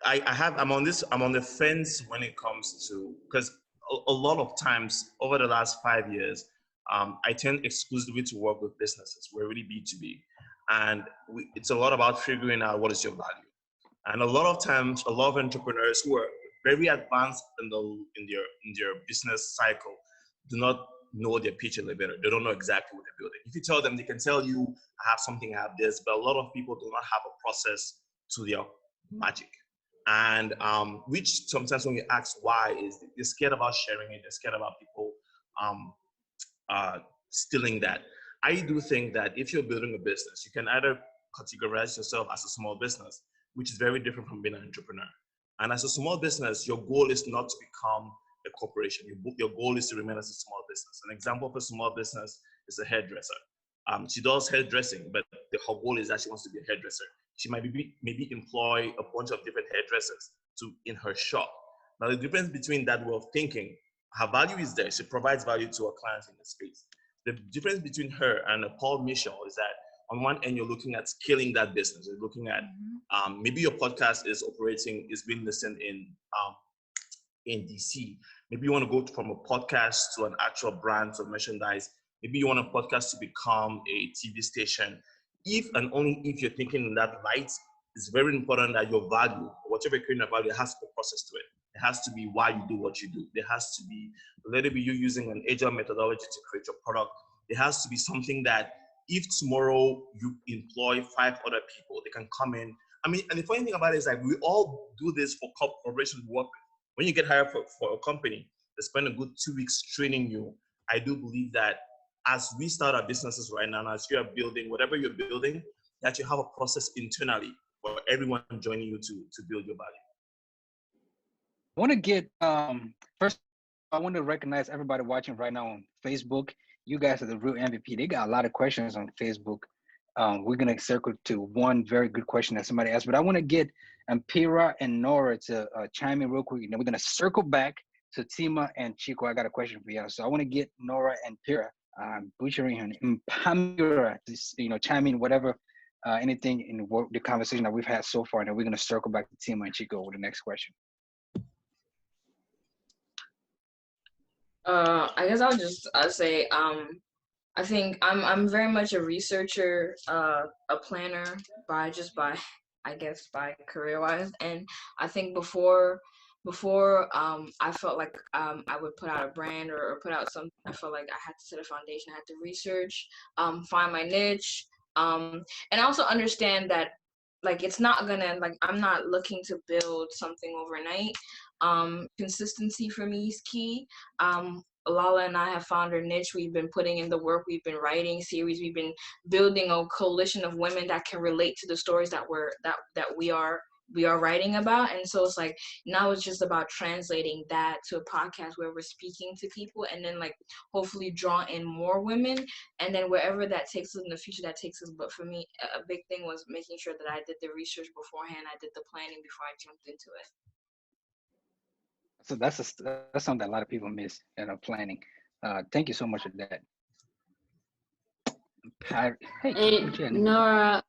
S11: I'm on the fence when it comes to, because a lot of times over the last 5 years, I tend exclusively to work with businesses. We're really B2B, and it's a lot about figuring out what is your value. And a lot of times, a lot of entrepreneurs who are very advanced in their business cycle do not know their pitch a little better. They don't know exactly what they're building. If you tell them, they can tell you, I have something, I have this, but a lot of people do not have a process to their magic. And which sometimes when you ask why, is they're scared about sharing it, they're scared about people stealing that. I do think that if you're building a business, you can either categorize yourself as a small business, which is very different from being an entrepreneur. And as a small business, your goal is not to become a corporation. Your goal is to remain as a small business. An example of a small business is a hairdresser. She does hairdressing, but her goal is that she wants to be a hairdresser. She might maybe employ a bunch of different hairdressers in her shop. Now, the difference between that way of thinking, her value is there. She provides value to her clients in the space. The difference between her and Paul Michel is that on one end, you're looking at scaling that business. You're looking at maybe your podcast is being listened in DC. Maybe you want to go from a podcast to an actual brand or merchandise. Maybe you want a podcast to become a TV station. If and only if you're thinking in that light, it's very important that your value, whatever you're creating a value, has to be a process to it. It has to be why you do what you do. There has to be, let it be you using an agile methodology to create your product. There has to be something that if tomorrow you employ 5 other people, they can come in. I mean, and the funny thing about it is like we all do this for corporations we work with. When you get hired for a company, they spend a good 2 weeks training you. I do believe that as we start our businesses right now, as you are building whatever you're building, that you have a process internally for everyone joining you to build your value.
S1: I want to get first. I want to recognize everybody watching right now on Facebook. You guys are the real MVP. They got a lot of questions on Facebook. We're gonna circle to one very good question that somebody asked, but I want to get Ampira and Nora to chime in real quick, and then we're gonna circle back to Tima and Chico. I got a question for you. So I want to get Nora and Pira, butchering her name, Ampira, chime in whatever, anything in the conversation that we've had so far, and then we're gonna circle back to Tima and Chico with the next question.
S13: I guess I'll say I think I'm very much a researcher, a planner by career wise, and I think before I felt like I would put out a brand or put out something, I felt like I had to set a foundation. I had to research, find my niche, and also understand that like it's not gonna, like I'm not looking to build something overnight. Consistency for me is key. Lala and I have found our niche. We've been putting in the work. We've been writing series. We've been building a coalition of women that can relate to the stories that we are we are writing about. And so it's like now it's just about translating that to a podcast where we're speaking to people, and then like hopefully draw in more women, and then wherever that takes us in the future, that takes us. But for me, a big thing was making sure that I did the research beforehand, I did the planning before I jumped into it.
S1: So that's something that a lot of people miss in planning. Thank you so much for that. Hey,
S8: And Nora,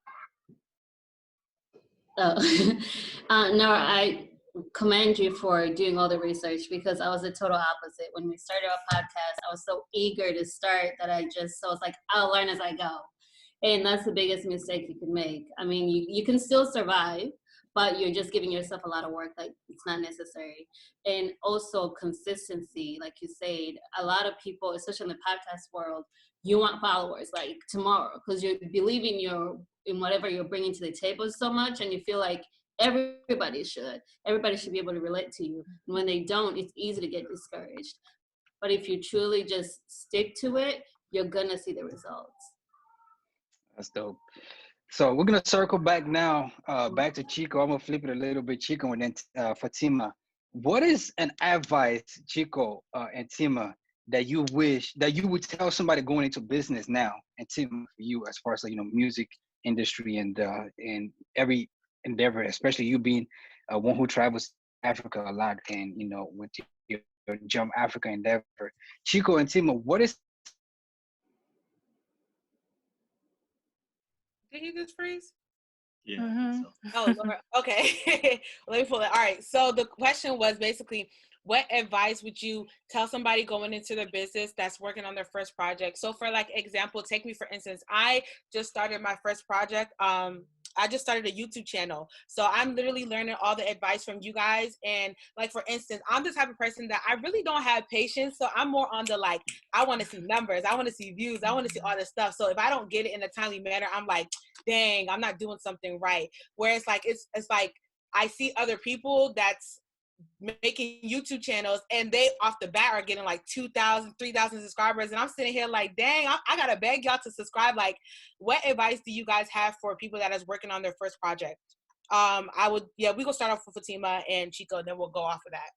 S8: Nora, I commend you for doing all the research, because I was the total opposite. When we started our podcast, I was so eager to start that I was like, I'll learn as I go. And that's the biggest mistake you can make. I mean, you can still survive, but you're just giving yourself a lot of work like it's not necessary. And also consistency, like you said, a lot of people, especially in the podcast world, you want followers like tomorrow, because you believe in whatever you're bringing to the table so much, and you feel like everybody should be able to relate to you. And when they don't, it's easy to get discouraged. But if you truly just stick to it, you're gonna see the results.
S1: That's dope. So we're gonna circle back now, back to Chico. I'm gonna flip it a little bit, Chico, and then Fatima. What is an advice, Chico and Tima, that you wish that you would tell somebody going into business now, and Tima, for you, as far as like, music industry and every endeavor, especially you being one who travels Africa a lot, and with your Jump Africa endeavor, Chico and Tima, what is?
S4: Did he just freeze?
S3: Yeah.
S4: Mm-hmm. Oh, Lord. Okay. Let me pull it. All right. So the question was basically, what advice would you tell somebody going into their business that's working on their first project? So for like example, take me for instance, I just started my first project. I just started a YouTube channel. So I'm literally learning all the advice from you guys. And like, for instance, I'm the type of person that I really don't have patience. So I'm more on the, like, I want to see numbers. I want to see views. I want to see all this stuff. So if I don't get it in a timely manner, I'm like, dang, I'm not doing something right. Whereas like, it's like, I see other people that's making YouTube channels and they off the bat are getting like 2,000, 3,000 subscribers. And I'm sitting here like, dang, I got to beg y'all to subscribe. Like, what advice do you guys have for people that is working on their first project? We gonna start off with Fatima and Chico, and then we'll go off of that.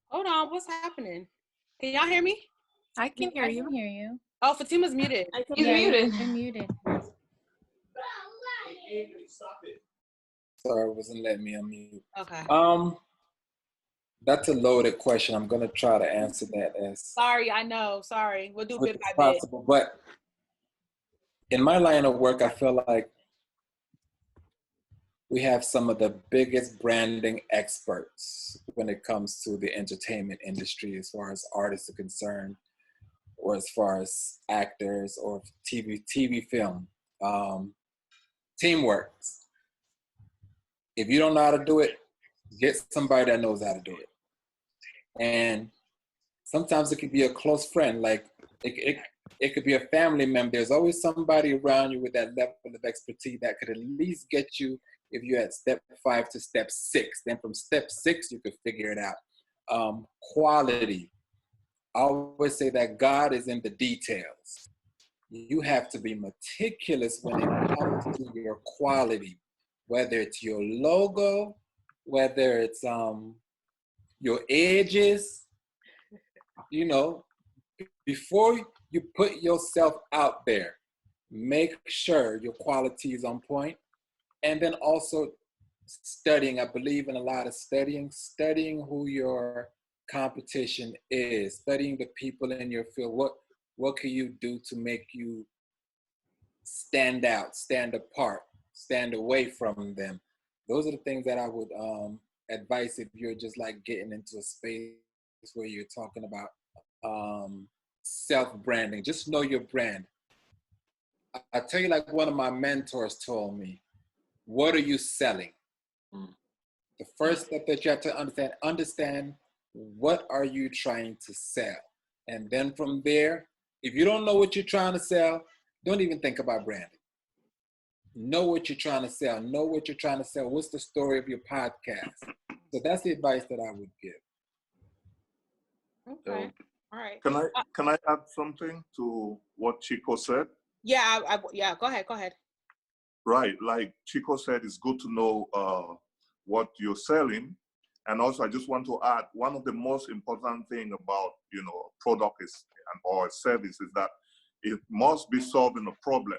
S4: Hold on, what's happening? Can y'all hear me?
S12: I can hear you.
S10: I can hear you.
S4: Oh, Fatima's muted.
S13: He's muted.
S10: You're muted.
S3: Stop it.
S7: Sorry, it wasn't letting me unmute.
S4: Okay.
S7: That's a loaded question. I'm gonna try to answer that as
S4: Sorry, I know. Sorry. We'll do bit by bit.
S7: possible. But in my line of work, I feel like we have some of the biggest branding experts when it comes to the entertainment industry, as far as artists are concerned, or as far as actors or TV film. Teamwork. If you don't know how to do it, get somebody that knows how to do it. And sometimes it could be a close friend, like it could be a family member. There's always somebody around you with that level of expertise that could at least get you, if you're at step 5 to step 6. Then from step 6, you could figure it out. Quality. I always say that God is in the details. You have to be meticulous when it comes to your quality, whether it's your logo, whether it's your edges. Before you put yourself out there, make sure your quality is on point. And then also studying. I believe in a lot of studying who your competition is, studying the people in your field. What can you do to make you stand out, stand apart, stand away from them? Those are the things that I would advise if you're just like getting into a space where you're talking about self-branding. Just know your brand. I tell you, like one of my mentors told me, what are you selling? The first step that you have to understand what are you trying to sell? And then from there, if you don't know what you're trying to sell, don't even think about branding. Know what you're trying to sell. Know what you're trying to sell. What's the story of your podcast? So that's the advice that I would give.
S4: Okay. All right.
S6: Can I add something to what Chico said?
S4: Yeah, yeah. Go ahead.
S6: Right, like Chico said, it's good to know what you're selling. And also, I just want to add, one of the most important thing about, product or service is that it must be solving a problem.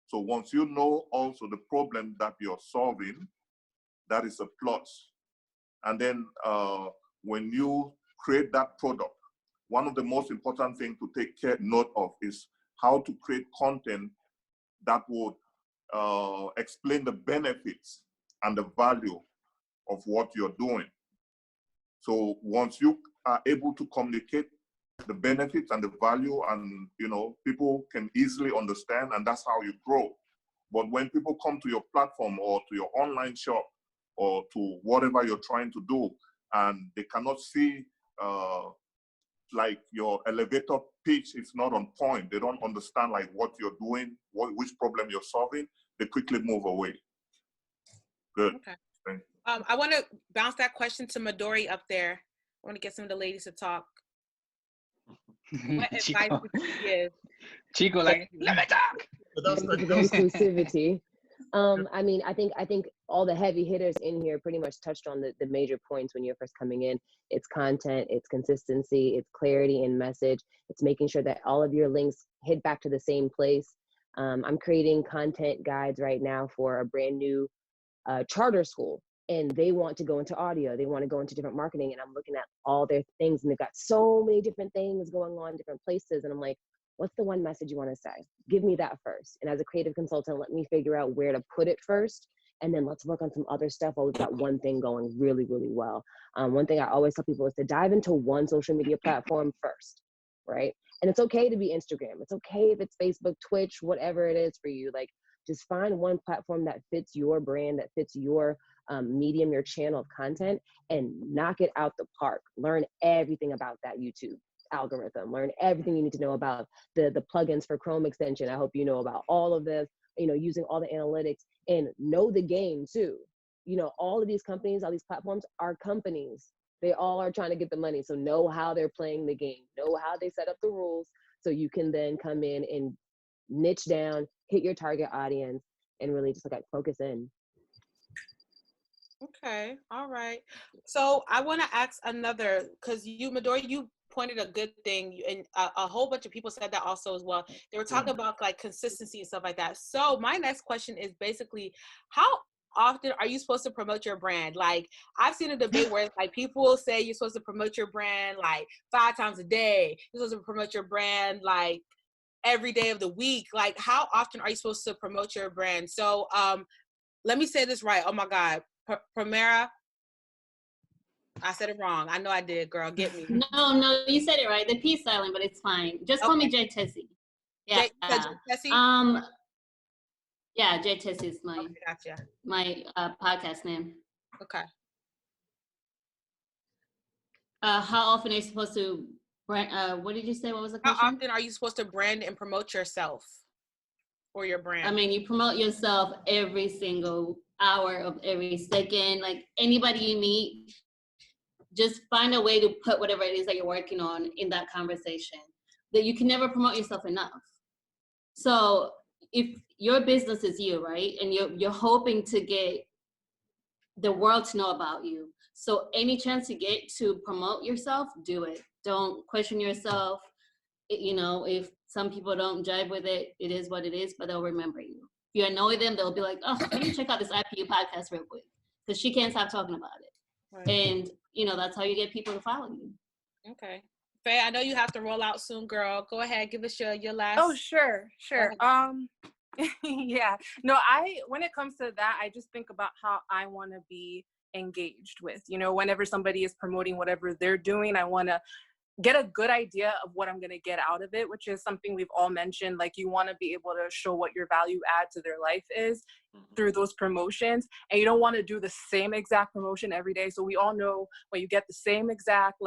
S6: So once you know also the problem that you're solving, that is a plus. And then when you create that product, one of the most important things to take note of is how to create content that would explain the benefits and the value of what you're doing. So once you are able to communicate the benefits and the value, and people can easily understand, and that's how you grow. But when people come to your platform or to your online shop or to whatever you're trying to do, and they cannot see like your elevator pitch is not on point, they don't understand like what you're doing, which problem you're solving, they quickly move away. Good.
S4: Okay.
S6: Thank you.
S4: I want to bounce that question to Midori up there. I want to get some of the ladies to talk. What advice would you give?
S1: Chico, like, let me talk.
S9: Thank you for the exclusivity. I mean, I think all the heavy hitters in here pretty much touched on the major points when you're first coming in. It's content, it's consistency, it's clarity in message, it's making sure that all of your links hit back to the same place. I'm creating content guides right now for a brand new charter school, and they want to go into audio, they want to go into different marketing, and I'm looking at all their things, and they've got so many different things going on, different places, and I'm like, what's the one message you want to say? Give me that first. And as a creative consultant, let me figure out where to put it first. And then let's work on some other stuff while we've got one thing going really, really well. One thing I always tell people is to dive into one social media platform first, right? And it's okay to be Instagram. It's okay if it's Facebook, Twitch, whatever it is for you. Like, just find one platform that fits your brand, that fits your medium, your channel of content, and knock it out the park. Learn everything about that YouTube algorithm, learn everything you need to know about the plugins for Chrome extension. I hope you know about all of this, using all the analytics, and know the game too. All of these companies, all these platforms are companies. They all are trying to get the money. So know how they're playing the game, know how they set up the rules, so you can then come in and niche down, hit your target audience, and really just like focus in.
S4: Okay, all right. So I want to ask another, because Midori, you pointed a good thing, and a whole bunch of people said that also as well. They were talking about like consistency and stuff like that. So my next question is basically, how often are you supposed to promote your brand? Like, I've seen a debate where like people will say you're supposed to promote your brand like 5 times a day. You're supposed to promote your brand like every day of the week. Like, how often are you supposed to promote your brand? So let me say this right. Oh my God. Primera, I said it wrong. I know I did, girl. Get me.
S8: No, you said it right. The P silent, but it's fine. Just call me J Tessie. Yeah.
S4: J Tessie?
S8: Yeah, J Tessie is my
S4: gotcha.
S8: my podcast name.
S4: Okay.
S8: How often are you supposed to brand? What did you say? What was the question?
S4: How often are you supposed to brand and promote yourself or your brand?
S8: I mean, you promote yourself every single hour of every second. Like, anybody you meet, just find a way to put whatever it is that you're working on in that conversation. That you can never promote yourself enough. So if your business is you, right, and you're hoping to get the world to know about you, so any chance you get to promote yourself, do it. Don't question yourself. If some people don't jive with it, it is what it is, but they'll remember you. If you annoy them, they'll be like, oh, let me check out this IPU podcast real quick, because she can't stop talking about it. Right. And, that's how you get people to follow you.
S4: Okay. Faye, I know you have to roll out soon, girl. Go ahead, give us your last.
S12: Oh, sure. Yeah. No, when it comes to that, I just think about how I want to be engaged with, whenever somebody is promoting whatever they're doing, I want to get a good idea of what I'm going to get out of it, which is something we've all mentioned. Like, you want to be able to show what your value add to their life is through those promotions. And you don't want to do the same exact promotion every day. So we all know when you get the same exact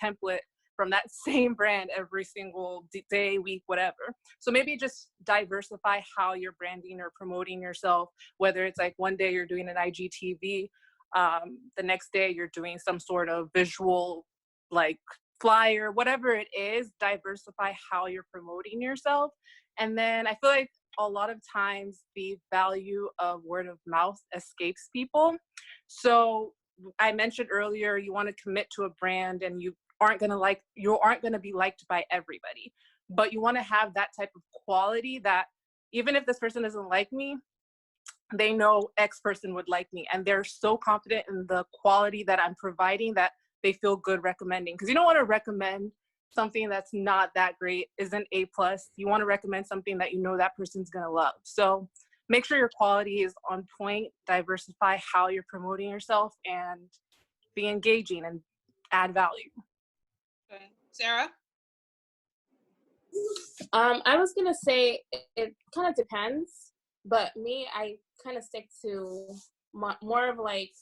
S12: template from that same brand every single day, week, whatever. So maybe just diversify how you're branding or promoting yourself, whether it's like one day you're doing an IGTV, the next day you're doing some sort of visual flyer, whatever it is, diversify how you're promoting yourself. And then I feel like a lot of times the value of word of mouth escapes people. So I mentioned earlier, you want to commit to a brand and you aren't going to be liked by everybody, but you want to have that type of quality that even if this person doesn't like me, they know X person would like me, and they're so confident in the quality that I'm providing that they feel good recommending. Because you don't want to recommend something that's not that great, isn't A+. You want to recommend something that you know that person's going to love. So make sure your quality is on point, diversify how you're promoting yourself, and be engaging and add value.
S4: Okay. Sarah?
S5: I was gonna say it kind of depends, but me, I kind of stick to more of like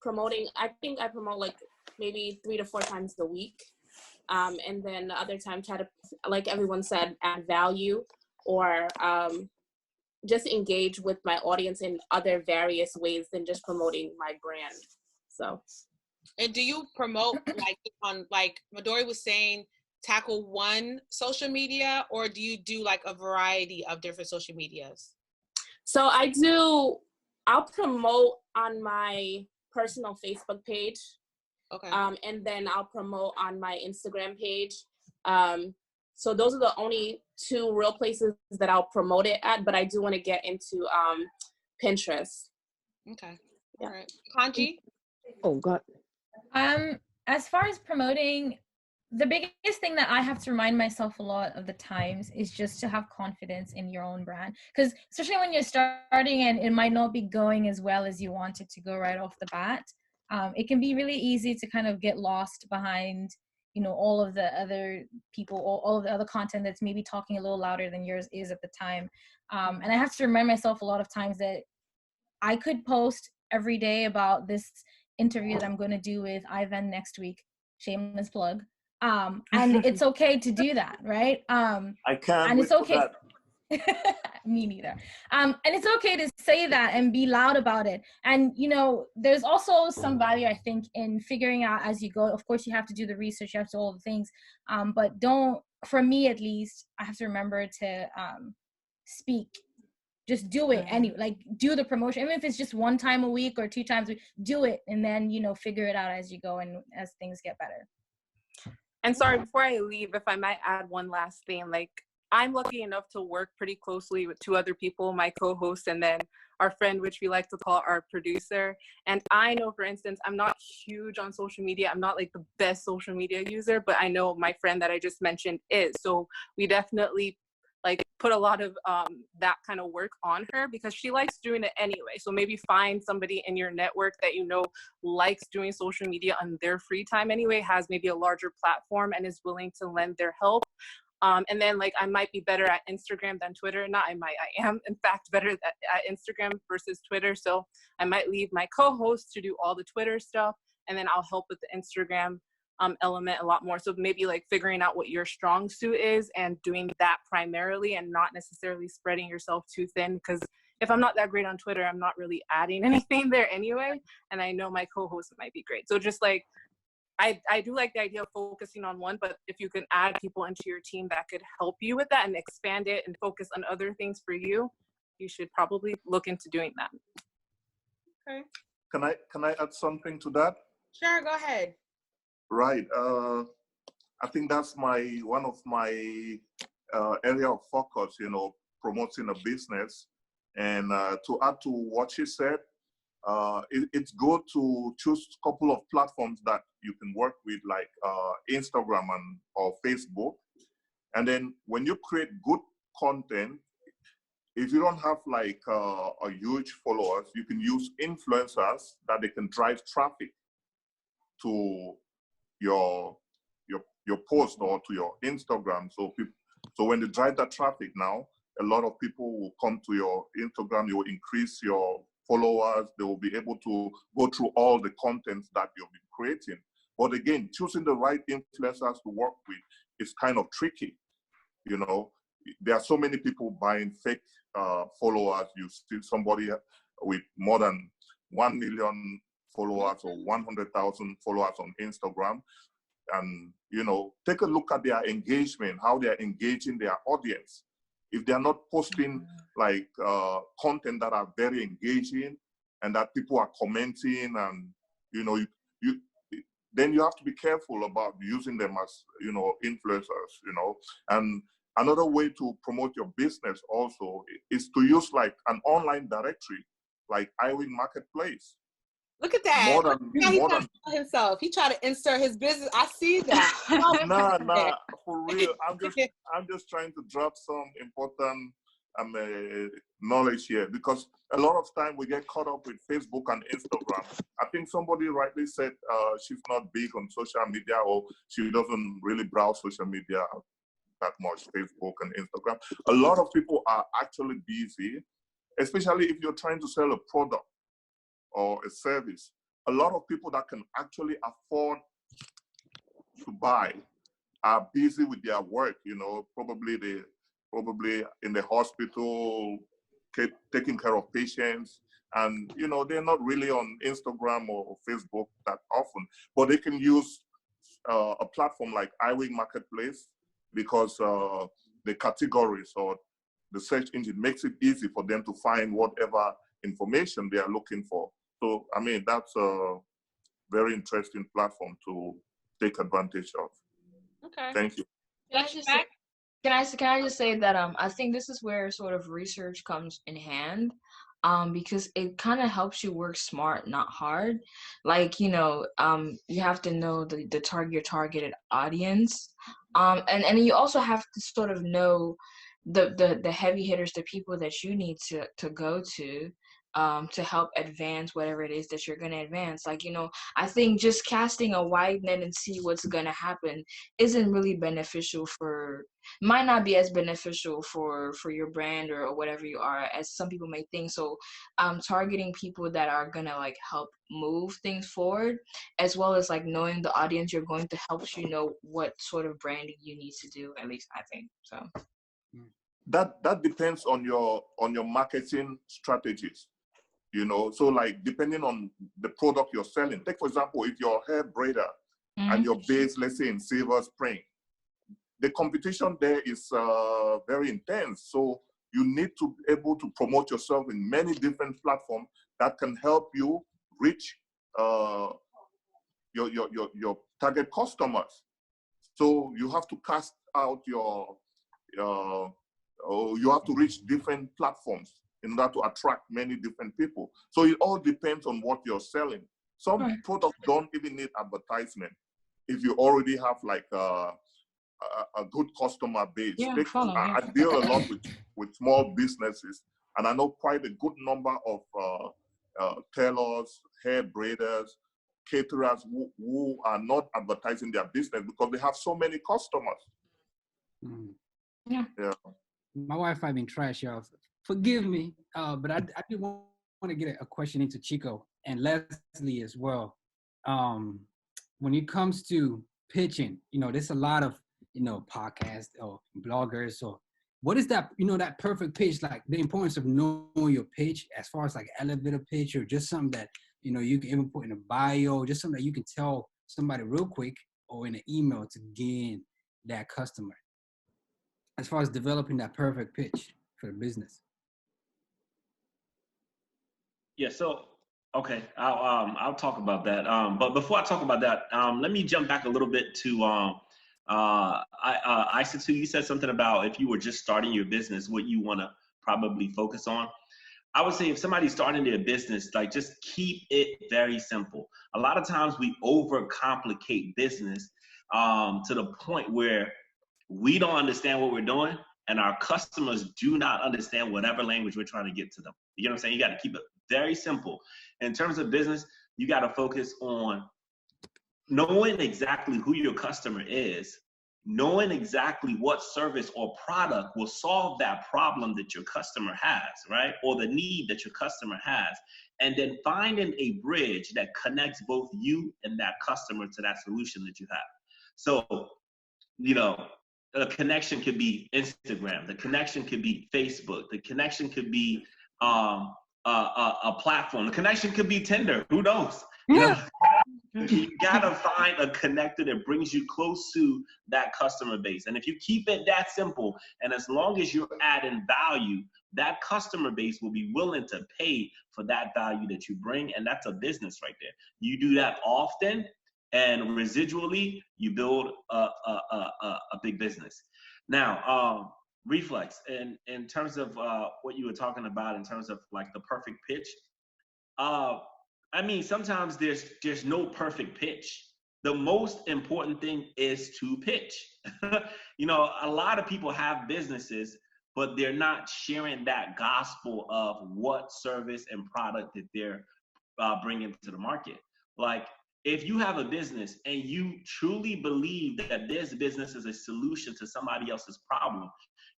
S5: promoting. I think I promote like maybe 3 to 4 times a week. And then the other time try to, like everyone said, add value or just engage with my audience in other various ways than just promoting my brand. So.
S4: And do you promote like on, like Midori was saying, tackle one social media, or do you do like a variety of different social medias?
S5: So I'll promote on my personal Facebook page.
S4: Okay.
S5: And then I'll promote on my Instagram page. So those are the only 2 real places that I'll promote it at, but I do want to get into Pinterest.
S4: Okay. Yeah. All right. Kanji?
S9: Oh, God.
S10: As far as promoting, the biggest thing that I have to remind myself a lot of the times is just to have confidence in your own brand. Because especially when you're starting and it might not be going as well as you want it to go right off the bat, it can be really easy to kind of get lost behind, you know, all of the other people, all of the other content that's maybe talking a little louder than yours is at the time. And I have to remind myself a lot of times that I could post every day about this interview that I'm going to do with Ivan next week, shameless plug. And it's okay to do that, right?
S6: I can't
S10: and
S6: wait
S10: it's okay.
S6: for that.
S10: Me neither. And it's okay to say that and be loud about it. And, you know, there's also some value, I think, in figuring out as you go. Of course, you have to do the research, you have to do all the things. But don't, for me at least, I have to remember to speak. Just do it anyway, like do the promotion. Even if it's just 1 time a week or 2 times a week, do it. And then, you know, figure it out as you go and as things get better.
S12: And sorry, before I leave, if I might add one last thing, like I'm lucky enough to work pretty closely with 2 other people, my co-host and then our friend, which we like to call our producer. And I know, for instance, I'm not huge on social media. I'm not like the best social media user, but I know my friend that I just mentioned is. So we definitely like put a lot of that kind of work on her because she likes doing it anyway. So maybe find somebody in your network that you know likes doing social media on their free time anyway, has maybe a larger platform and is willing to lend their help. And then like I might be better at Instagram than Twitter. I am in fact better at Instagram versus Twitter. So I might leave my co-host to do all the Twitter stuff and then I'll help with the Instagram element a lot more. So maybe like figuring out what your strong suit is and doing that primarily and not necessarily spreading yourself too thin, because if I'm not that great on Twitter, I'm not really adding anything there anyway. And I know my co-host might be great. So just like, I do like the idea of focusing on one, but if you can add people into your team that could help you with that and expand it and focus on other things for you, you should probably look into doing that.
S4: Okay.
S6: Can I add something to that?
S4: Sure, go ahead.
S6: Right. I think that's one of my area of focus, you know, promoting a business. And to add to what she said, it's good to choose a couple of platforms that you can work with, like Instagram or Facebook. And then when you create good content, if you don't have like a huge followers, you can use influencers that they can drive traffic to your post or to your Instagram. So when they drive that traffic now, a lot of people will come to your Instagram. You will increase your followers. They will be able to go through all the contents that you've been creating. But again, choosing the right influencers to work with is kind of tricky. You know, there are so many people buying fake followers. You see somebody with more than 1 million followers or 100,000 followers on Instagram. And, you know, take a look at their engagement, how they're engaging their audience. If they're not posting like content that are very engaging and that people are commenting, and, you know, then you have to be careful about using them as, you know, influencers, you know. And another way to promote your business also is to use like an online directory, like iWing Marketplace.
S4: Look at that.
S6: More than
S4: Himself. He tried to insert his business. I see that.
S6: Nah, for real. I'm just trying to drop some important knowledge here, because a lot of time we get caught up with Facebook and Instagram. I think somebody rightly said she's not big on social media, or she doesn't really browse social media that much, Facebook and Instagram. A lot of people are actually busy, especially if you're trying to sell a product or a service. A lot of people that can actually afford to buy are busy with their work, you know, probably in the hospital, taking care of patients. And, you know, they're not really on Instagram or Facebook that often, but they can use a platform like iWing Marketplace, because the categories or the search engine makes it easy for them to find whatever information they are looking for. So, I mean, that's a very interesting platform to take advantage of.
S4: Okay.
S6: Thank you.
S13: Can I just say that I think this is where sort of research comes in hand, because it kind of helps you work smart, not hard. Like, you know, you have to know your targeted audience, and you also have to sort of know the heavy hitters, the people that you need to go to help advance whatever it is that you're going to advance. Like, you know, I think just casting a wide net and see what's going to happen isn't really beneficial might not be as beneficial for your brand or whatever you are as some people may think. So targeting people that are going to like help move things forward, as well as like knowing the audience you're going to, helps you know what sort of branding you need to do, at least I think so.
S6: That depends on your marketing strategies. You know, so like depending on the product you're selling. Take for example, if you're a hair braider and you're based, let's say, in Silver Spring, the competition there is very intense. So you need to be able to promote yourself in many different platforms that can help you reach your target customers. So you have to cast out you have to reach different platforms in order to attract many different people. So it all depends on what you're selling. Some products don't even need advertisement if you already have like a good customer base. I deal a lot with small businesses, and I know quite a good number of tailors, hair braiders, caterers who are not advertising their business because they have so many customers.
S1: Yeah. My Wi-Fi been trash, y'all. Forgive me, but I do want to get a question into Chico and Leslie as well. When it comes to pitching, you know, there's a lot of, you know, podcasts or bloggers. So what is that, you know, that perfect pitch, like the importance of knowing your pitch as far as like elevator pitch, or just something that, you know, you can even put in a bio, just something that you can tell somebody real quick or in an email to gain that customer, as far as developing that perfect pitch for the business?
S3: Yeah, so okay, I'll talk about that. But before I talk about that, let me jump back a little bit to Isa, you said something about if you were just starting your business, what you want to probably focus on. I would say if somebody's starting their business, like just keep it very simple. A lot of times we overcomplicate business to the point where we don't understand what we're doing, and our customers do not understand whatever language we're trying to get to them. You know what I'm saying? You got to keep it very simple. In terms of business, you got to focus on knowing exactly who your customer is, knowing exactly what service or product will solve that problem that your customer has, right? Or the need that your customer has. And then finding a bridge that connects both you and that customer to that solution that you have. So, you know, a connection could be Instagram. The connection could be Facebook. The connection could be a platform. The connection could be Tinder. Who knows? You know? You gotta find a connector that brings you close to that customer base. And if you keep it that simple, and as long as you're adding value, that customer base will be willing to pay for that value that you bring. And that's a business right there. You do that often, and residually, you build a big business. Now, Reflex, in terms of what you were talking about, in terms of like the perfect pitch, I mean, sometimes there's no perfect pitch. The most important thing is to pitch. You know, a lot of people have businesses, but they're not sharing that gospel of what service and product that they're bringing to the market. Like, if you have a business and you truly believe that this business is a solution to somebody else's problem,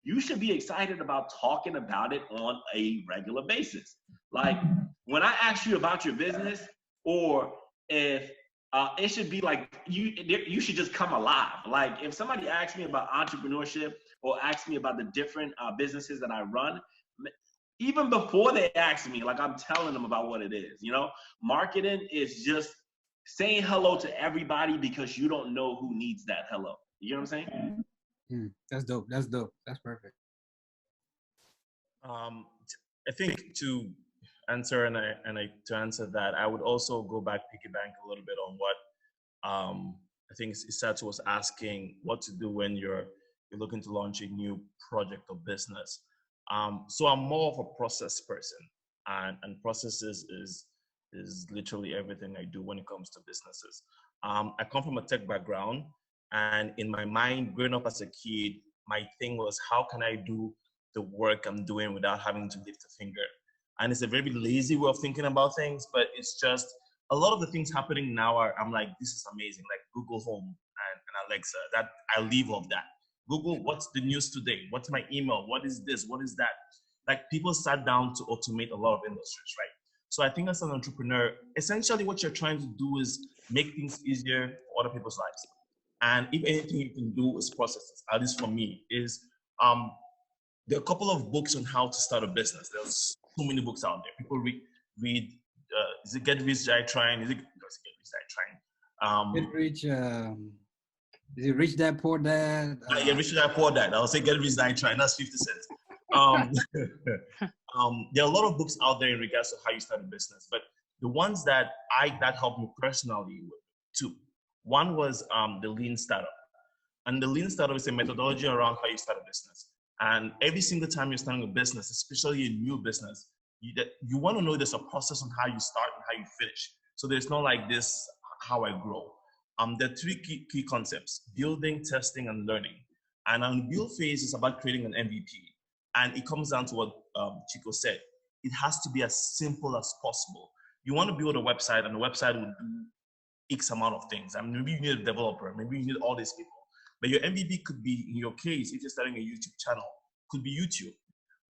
S3: you should be excited about talking about it on a regular basis. Like, when I ask you about your business, or if it should be like you should just come alive. Like, if somebody asks me about entrepreneurship or asks me about the different businesses that I run, even before they ask me, like, I'm telling them about what it is. You know, marketing is just saying hello to everybody because you don't know who needs that hello. You know what I'm saying?
S1: That's dope. That's dope. That's perfect.
S11: I think to answer to answer that, I would also go back, piggyback a little bit on what I think Isatu was asking, what to do when you're looking to launch a new project or business. So I'm more of a process person, and processes is literally everything I do when it comes to businesses. I come from a tech background, and in my mind, growing up as a kid, my thing was, how can I do the work I'm doing without having to lift a finger? And it's a very lazy way of thinking about things, but it's just a lot of the things happening now I'm like, this is amazing. Like Google Home and Alexa, that I live off that. Google, what's the news today? What's my email? What is this? What is that? Like, people sat down to automate a lot of industries, right? So I think as an entrepreneur, essentially what you're trying to do is make things easier for other people's lives. And if anything you can do is processes, at least for me, is there are a couple of books on how to start a business. There's so many books out there. People read is it Get Rich, Die Trying? Is it Get Rich, Die Trying?
S1: Get Rich, is it Rich Dad, Poor Dad?
S11: Yeah, Rich Dad, Poor Dad. I'll say Get Rich, Die Trying. That's 50 cents. There are a lot of books out there in regards to how you start a business, but the ones that helped me personally were two. One was the Lean Startup. And the Lean Startup is a methodology around how you start a business. And every single time you're starting a business, especially a new business, you want to know there's a process on how you start and how you finish. So there's not like this, how I grow. There are three key concepts: building, testing, and learning. And on the build phase, it's about creating an MVP. And it comes down to what Chico said. It has to be as simple as possible. You want to build a website, and the website will do X amount of things. I mean, maybe you need a developer, maybe you need all these people. But your MVP could be, in your case, if you're starting a YouTube channel, could be YouTube.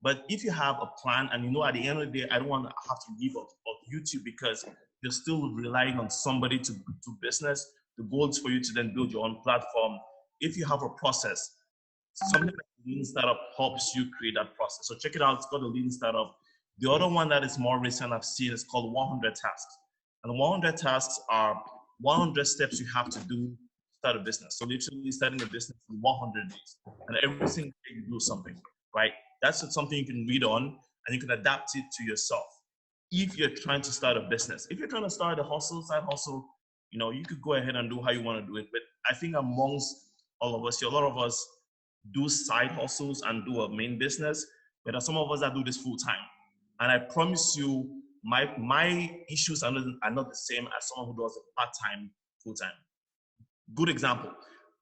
S11: But if you have a plan and you know at the end of the day, I don't want to have to leave off YouTube because you're still relying on somebody to do business, the goal is for you to then build your own platform. If you have a process, something like Lean Startup helps you create that process. So check it out. It's called the Lean Startup. The other one that is more recent I've seen is called 100 Tasks. And 100 tasks are 100 steps you have to do to start a business. So literally starting a business in 100 days. And every single day you do something, right? That's something you can read on and you can adapt it to yourself. If you're trying to start a business, if you're trying to start a side hustle, you could go ahead and do how you want to do it. But I think amongst all of us, a lot of us do side hustles and do a main business. But there are some of us that do this full time. And I promise you, my issues are not the same as someone who does it part-time, full-time. Good example,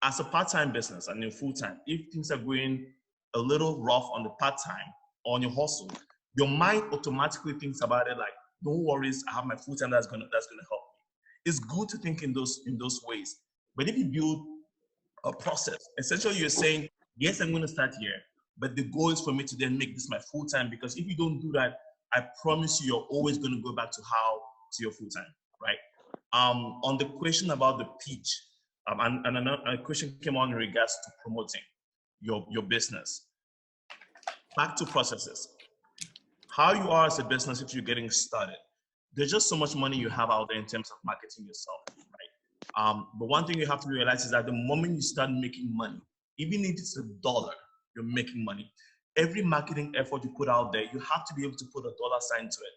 S11: as a part-time business and you're full-time, if things are going a little rough on the part-time or on your hustle, your mind automatically thinks about it like, don't worry, I have my full-time that's gonna help me. It's good to think in those ways. But if you build a process, essentially you're saying, yes, I'm gonna start here, but the goal is for me to then make this my full-time, because if you don't do that, I promise you're always going to go back to your full-time, right? On the question about the pitch, and a question came on in regards to promoting your business. Back to processes. How you are as a business if you're getting started. There's just so much money you have out there in terms of marketing yourself, right? But one thing you have to realize is that the moment you start making money, even if it's $1, you're making money. Every marketing effort you put out there, you have to be able to put a dollar sign to it.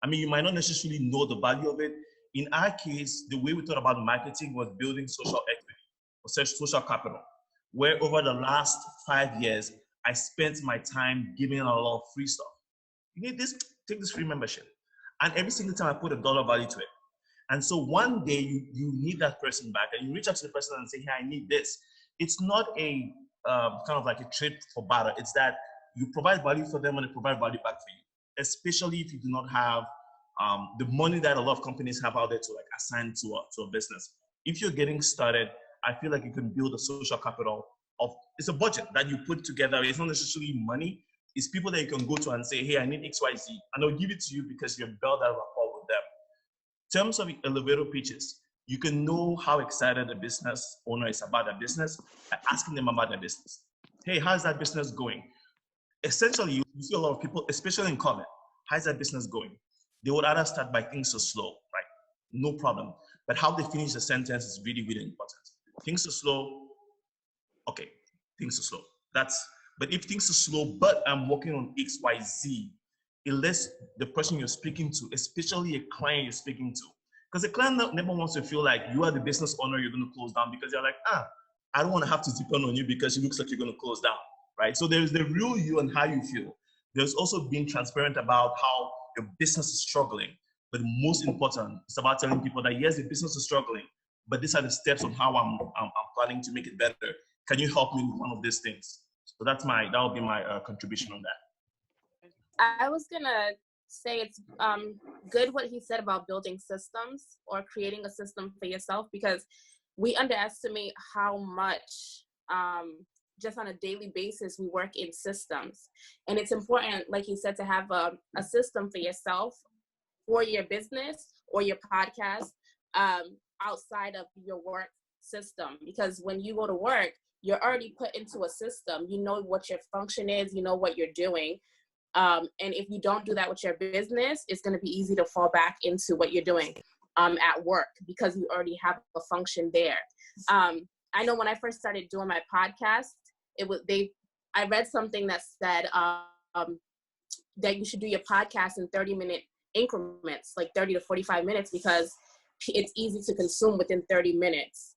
S11: I mean, you might not necessarily know the value of it. In our case, the way we thought about marketing was building social equity or social capital, where over the last 5 years, I spent my time giving a lot of free stuff. You need this, take this free membership. And every single time I put a dollar value to it. And so one day you need that person back and you reach out to the person and say, hey, I need this. It's not a kind of like a trade for barter. It's that you provide value for them and they provide value back for you, especially if you do not have the money that a lot of companies have out there to like assign to a business. If you're getting started, I feel like you can build a social capital of, it's a budget that you put together. It's not necessarily money. It's people that you can go to and say, hey, I need X, Y, Z. And they'll give it to you because you've built that rapport with them. In terms of elevator pitches, you can know how excited the business owner is about their business by asking them about their business. Hey, how's that business going? Essentially, you see a lot of people, especially in comment, how's that business going? They would either start by things are slow, right? No problem. But how they finish the sentence is really, really important. Things are slow. Okay, things are slow. But if things are slow, but I'm working on X, Y, Z, it lets the person you're speaking to, especially a client you're speaking to, because the client never wants to feel like you are the business owner you're going to close down, because you're like, I don't want to have to depend on you because it looks like you're going to close down, right? So there's the real you and how you feel. There's also being transparent about how your business is struggling. But most important, it's about telling people that yes, the business is struggling, but these are the steps on how I'm planning to make it better. Can you help me with one of these things? So that will be my contribution on that.
S5: I was gonna say it's good what he said about building systems or creating a system for yourself, because we underestimate how much just on a daily basis we work in systems. And it's important, like he said, to have a system for yourself, for your business or your podcast, outside of your work system. Because when you go to work, you're already put into a system. You know what your function is, you know what you're doing. And if you don't do that with your business, it's going to be easy to fall back into what you're doing at work, because you already have a function there. I know when I first started doing my podcast, I read something that said that you should do your podcast in 30-minute increments, like 30 to 45 minutes, because it's easy to consume within 30 minutes.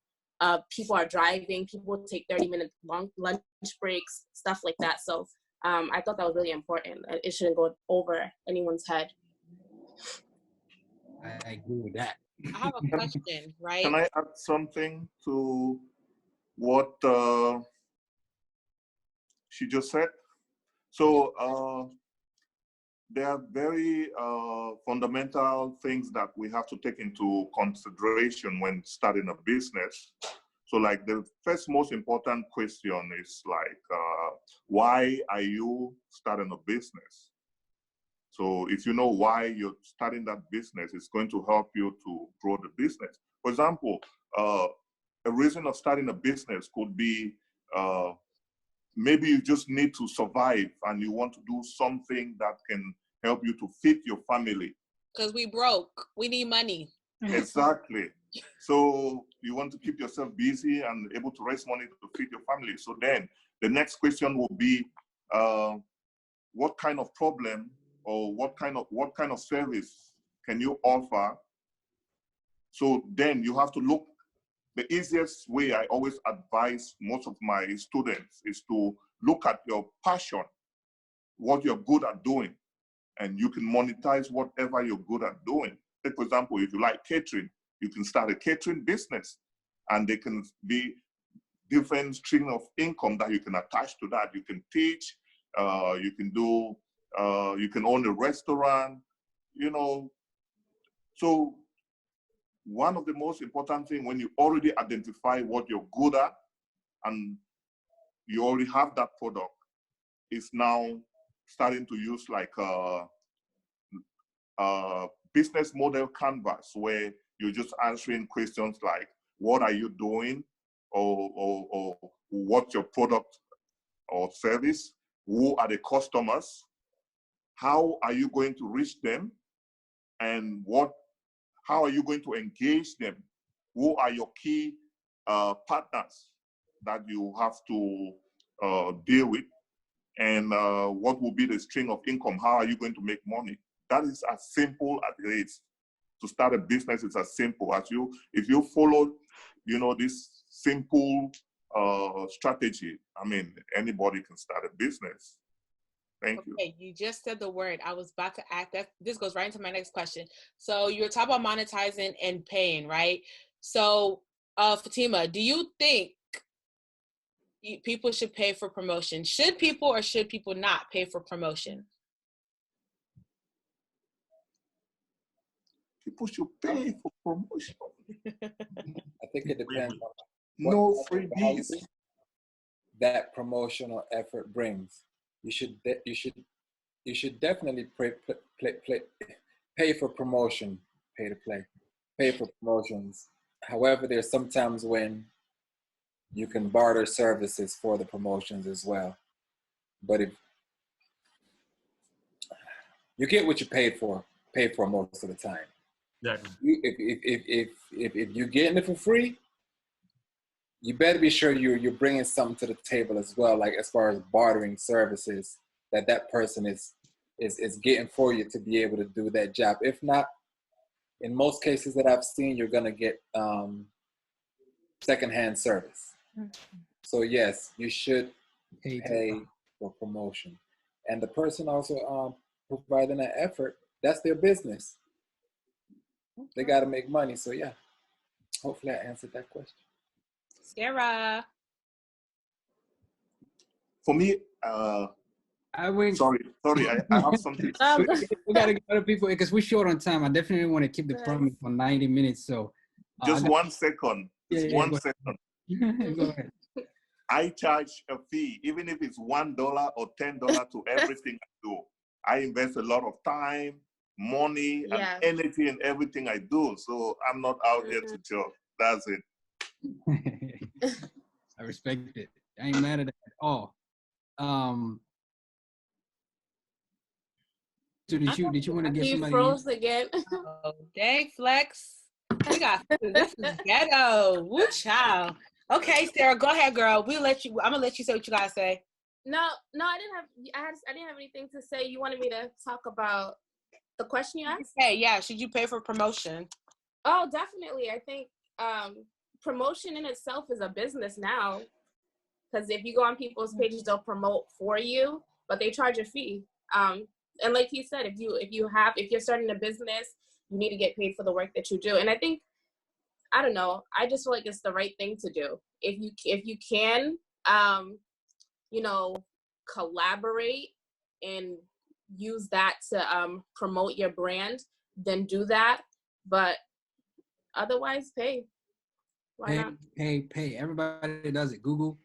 S5: People are driving, people take 30-minute long lunch breaks, stuff like that. So I thought that was really important. It shouldn't go over anyone's head.
S1: I agree with that.
S4: I have a question, right?
S6: Can I add something to what she just said? So there are very fundamental things that we have to take into consideration when starting a business. So like the first most important question is like, why are you starting a business? So if you know why you're starting that business, it's going to help you to grow the business. For example, a reason of starting a business could be maybe you just need to survive and you want to do something that can help you to feed your family.
S4: Because we broke. We need money.
S6: Exactly. So you want to keep yourself busy and able to raise money to feed your family. So then the next question will be, what kind of problem or what kind of service can you offer? So then you have to look. The easiest way I always advise most of my students is to look at your passion, what you're good at doing, and you can monetize whatever you're good at doing. Take, for example, if you like catering, you can start a catering business, and there can be different stream of income that you can attach to that. You can teach, you can own a restaurant, you know. So one of the most important things when you already identify what you're good at and you already have that product is now starting to use like a business model canvas where you're just answering questions like, what are you doing? Or what's your product or service? Who are the customers? How are you going to reach them? And how are you going to engage them? who are your key partners that you have to deal with, and what will be the string of income? How are you going to make money? That is as simple as it is. To start a business is as simple as if you follow, this simple strategy. I mean, anybody can start a business. Thank you.
S4: Okay, you just said the word. I was about to ask that. This goes right into my next question. So you're talking about monetizing and paying, right? So, Fatima, do you think people should pay for promotion? Should people or should people not pay for promotion?
S6: People should pay for promotion.
S7: I think it depends on
S6: no freebies
S7: that promotional effort brings. You should definitely pay for promotion, pay for promotions. However, there's sometimes when you can barter services for the promotions as well. But if you get what you pay for most of the time.
S11: Exactly.
S7: If you're getting it for free, you better be sure you're bringing something to the table as well, like as far as bartering services that person is getting for you to be able to do that job. If not, in most cases that I've seen, you're gonna get secondhand service. So yes, you should pay for promotion, and the person also providing that effort, that's their business. They got to make money. So yeah, hopefully I answered that question.
S4: Sarah.
S6: For me,
S1: I went.
S6: Sorry, I have something to say.
S1: We gotta get other people because we're short on time. I definitely want to keep the promise for 90 minutes. So
S6: just 1 second. Just 1 second.
S1: Go ahead.
S6: I charge a fee, even if it's $1 or $10 to everything I do. I invest a lot of time, money, and energy in everything I do. So I'm not out here to joke. That's it.
S1: I respect it. I ain't mad at it at all. So did you want to get somebody?
S5: You froze again.
S4: Oh, dang, Flex. This is ghetto. Woo, child. Okay, Sarah, go ahead, girl. I'm gonna let you say what you gotta say.
S5: No, I didn't have anything to say. You wanted me to talk about the question you asked?
S4: Hey, yeah, should you pay for promotion?
S5: Oh, definitely. I think promotion in itself is a business now. Because if you go on people's pages, they'll promote for you, but they charge a fee. And like he said, if you're starting a business, you need to get paid for the work that you do. And I think, I don't know, I just feel like it's the right thing to do. If you can, collaborate and use that to promote your brand, then do that. But otherwise, pay. Why not?
S1: Pay. Everybody does it. Google,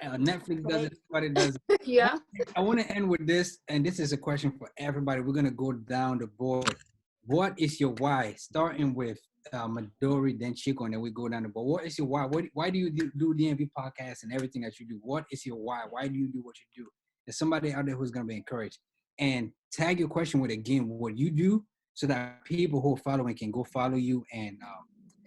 S1: Netflix does it. Everybody does it.
S5: Yeah.
S1: I want to end with this, and this is a question for everybody. We're gonna go down the board. What is your why? Starting with Midori, then Chico, and then we go down the board. What is your why? Why do you do DMV podcast and everything that you do? What is your why? Why do you do what you do? There's somebody out there who's gonna be encouraged. And tag your question with, again, what you do, so that people who are following can go follow you and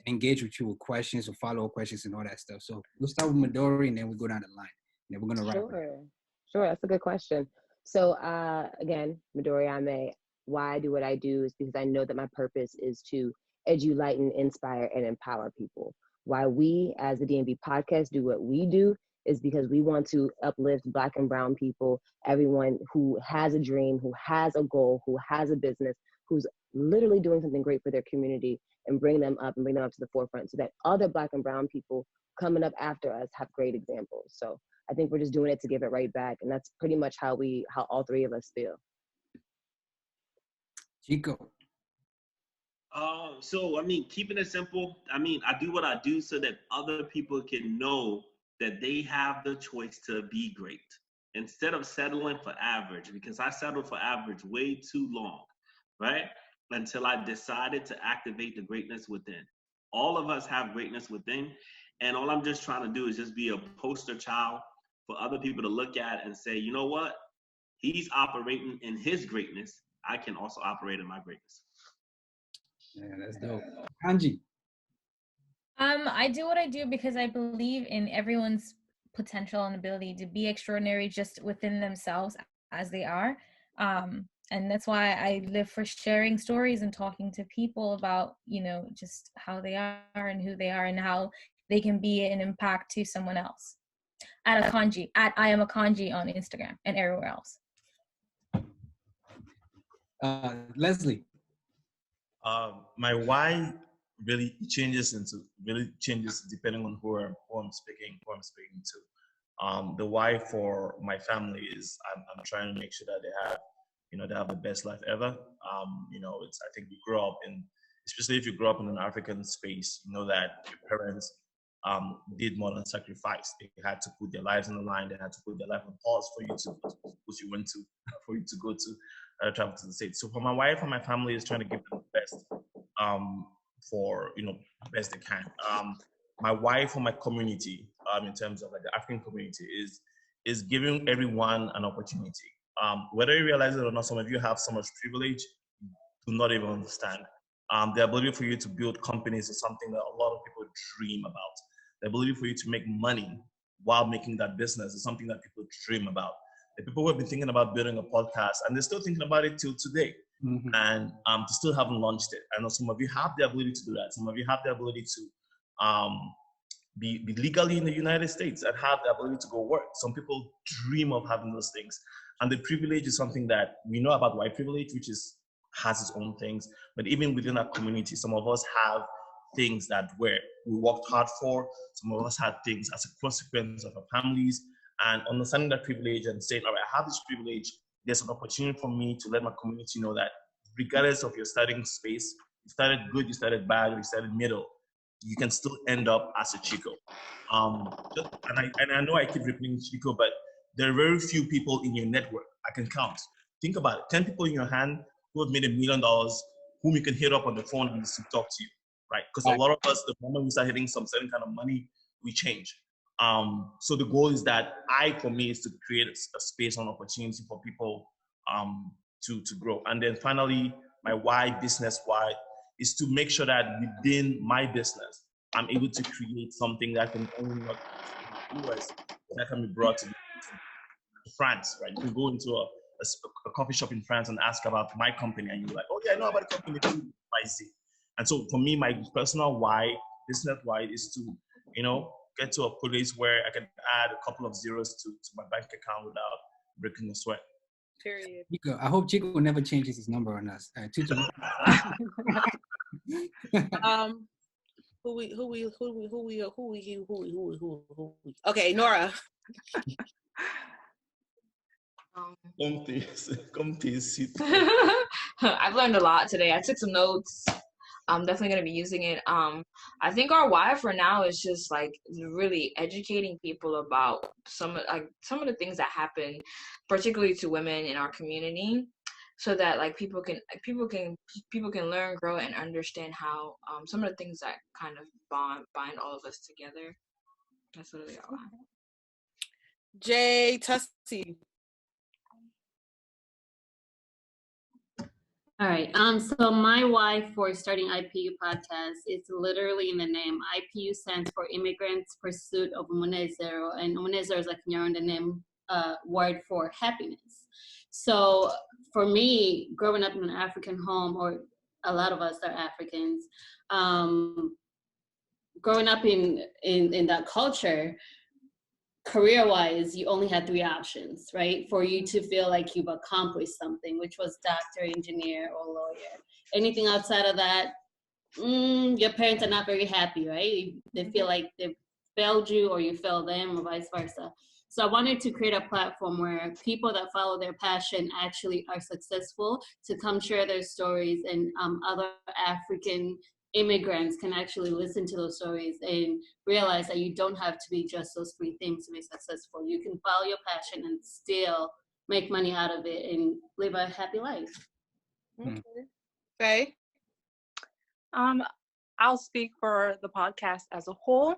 S1: engage with you with questions or follow-up questions and all that stuff. So we'll start with Midori, and then we go down the line. And then we're gonna wrap it.
S9: Sure, that's a good question. So again, Midori Ame, why I do what I do is because I know that my purpose is to edulighten, inspire, and empower people. Why we as the DMV podcast do what we do is because we want to uplift Black and Brown people, everyone who has a dream, who has a goal, who has a business, who's literally doing something great for their community, and bring them up to the forefront so that other Black and Brown people coming up after us have great examples. So I think we're just doing it to give it right back. And that's pretty much how all three of us feel.
S1: Chico.
S3: So, keeping it simple, I do what I do so that other people can know that they have the choice to be great instead of settling for average, because I settled for average way too long, right? Until I decided to activate the greatness within. All of us have greatness within, and all I'm just trying to do is just be a poster child for other people to look at and say, you know what? He's operating in his greatness. I can also operate in my greatness.
S1: Yeah, that's dope. Kanji.
S10: I do what I do because I believe in everyone's potential and ability to be extraordinary just within themselves as they are. And that's why I live for sharing stories and talking to people about, just how they are and who they are and how they can be an impact to someone else. At Akanji, at I am Akanji on Instagram and everywhere else.
S1: Leslie.
S11: My why really changes depending on who I'm speaking to. The why for my family is I'm trying to make sure that they have the best life ever. I think we grow up especially if you grow up in an African space, you know that your parents did more than sacrifice. They had to put their lives on the line. They had to put their life on pause for you to go to schools you went to, for you to go to travel to the States. So for my wife and my family is trying to give them the best, for best they can. My wife and my community, in terms of like the African community, is giving everyone an opportunity. Whether you realize it or not, some of you have so much privilege, do not even understand. The ability for you to build companies is something that a lot of people dream about. The ability for you to make money while making that business is something that people dream about. The people who have been thinking about building a podcast, and they're still thinking about it till today, and they still haven't launched it. I know some of you have the ability to do that. Some of you have the ability to be legally in the United States and have the ability to go work. Some people dream of having those things. And the privilege is something that we know about white privilege, which has its own things. But even within our community, some of us have things that we worked hard for. Some of us had things as a consequence of our families. And understanding that privilege and saying, all right, I have this privilege. There's an opportunity for me to let my community know that regardless of your starting space, you started good, you started bad, or you started middle, you can still end up as a Chico. And I know I keep repeating Chico, but there are very few people in your network I can count. Think about it, 10 people in your hand who have made $1 million, whom you can hit up on the phone and just talk to you, right? Because a lot of us, the moment we start hitting some certain kind of money, we change. So the goal is that for me, is to create a space and opportunity for people to grow. And then finally, my why, business why, is to make sure that within my business, I'm able to create something that can only not in the US, that can be brought to France, right? You can go into a coffee shop in France and ask about my company, and you're like, oh yeah, I know about the company too, I see. And so for me, my personal why, business why, is to, get to a place where I can add a couple of zeros to my bank account without breaking a sweat.
S12: Period.
S1: Chico, I hope Chico never changes his number on us.
S4: Okay, Nora.
S13: I've learned a lot today. I took some notes. I'm definitely going to be using it. I think our why for now is just like really educating people about some of the things that happen, particularly to women in our community, so that like people can learn, grow, and understand how some of the things that kind of bind all of us together. That's literally our why.
S4: Jay Tussie.
S8: All right. So my why for starting IPU podcast is literally in the name. IPU stands for Immigrants Pursuit of Umunezero, and Umunezero is like the name word for happiness. So for me, growing up in an African home, or a lot of us are Africans, growing up in that culture, career-wise, you only had 3 options, right? For you to feel like you've accomplished something, which was doctor, engineer, or lawyer. Anything outside of that, your parents are not very happy, right? They feel like they failed you or you failed them or vice versa. So I wanted to create a platform where people that follow their passion actually are successful to come share their stories, and other African immigrants can actually listen to those stories and realize that you don't have to be just those 3 things to be successful. You can follow your passion and still make money out of it and live a happy life.
S4: Okay. Faye?
S12: I'll speak for the podcast as a whole.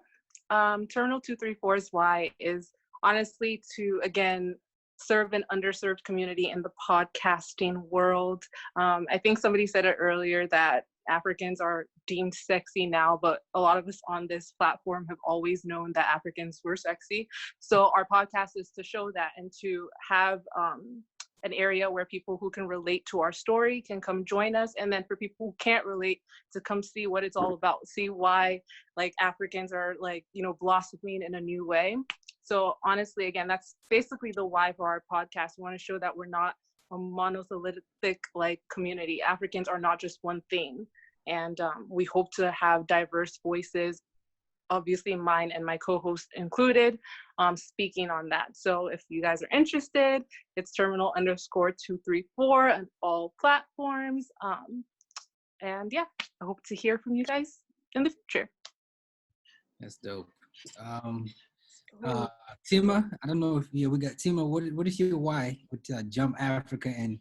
S12: Terminal 234's why is honestly to, again, serve an underserved community in the podcasting world. I think somebody said it earlier that Africans are deemed sexy now, but a lot of us on this platform have always known that Africans were sexy. So our podcast is to show that and to have an area where people who can relate to our story can come join us, and then for people who can't relate to come see what it's all about, see why like Africans are like, you know, blossoming in a new way. So honestly, again, that's basically the why for our podcast. We want to show that we're not a monolithic like community. Africans are not just one thing, and we hope to have diverse voices, obviously mine and my co-host included, speaking on that. So if you guys are interested, it's terminal_234 on all platforms. And yeah, I hope to hear from you guys in the future.
S1: That's dope. Tima, I don't know if we got Tima. What is your why with Jump Africa and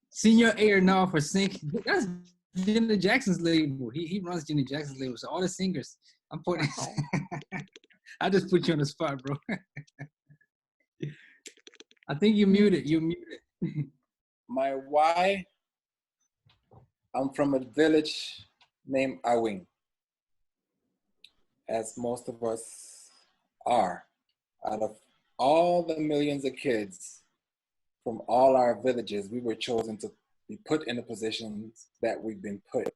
S1: Senior A&R for Sync? That's Jenna Jackson's label. He runs Jenna Jackson's label. So all the singers, I'm putting. I just put you on the spot, bro. I think you muted. You muted.
S7: My why? I'm from a village named Awing, as most of us are. Out of all the millions of kids from all our villages, we were chosen to be put in the positions that we've been put.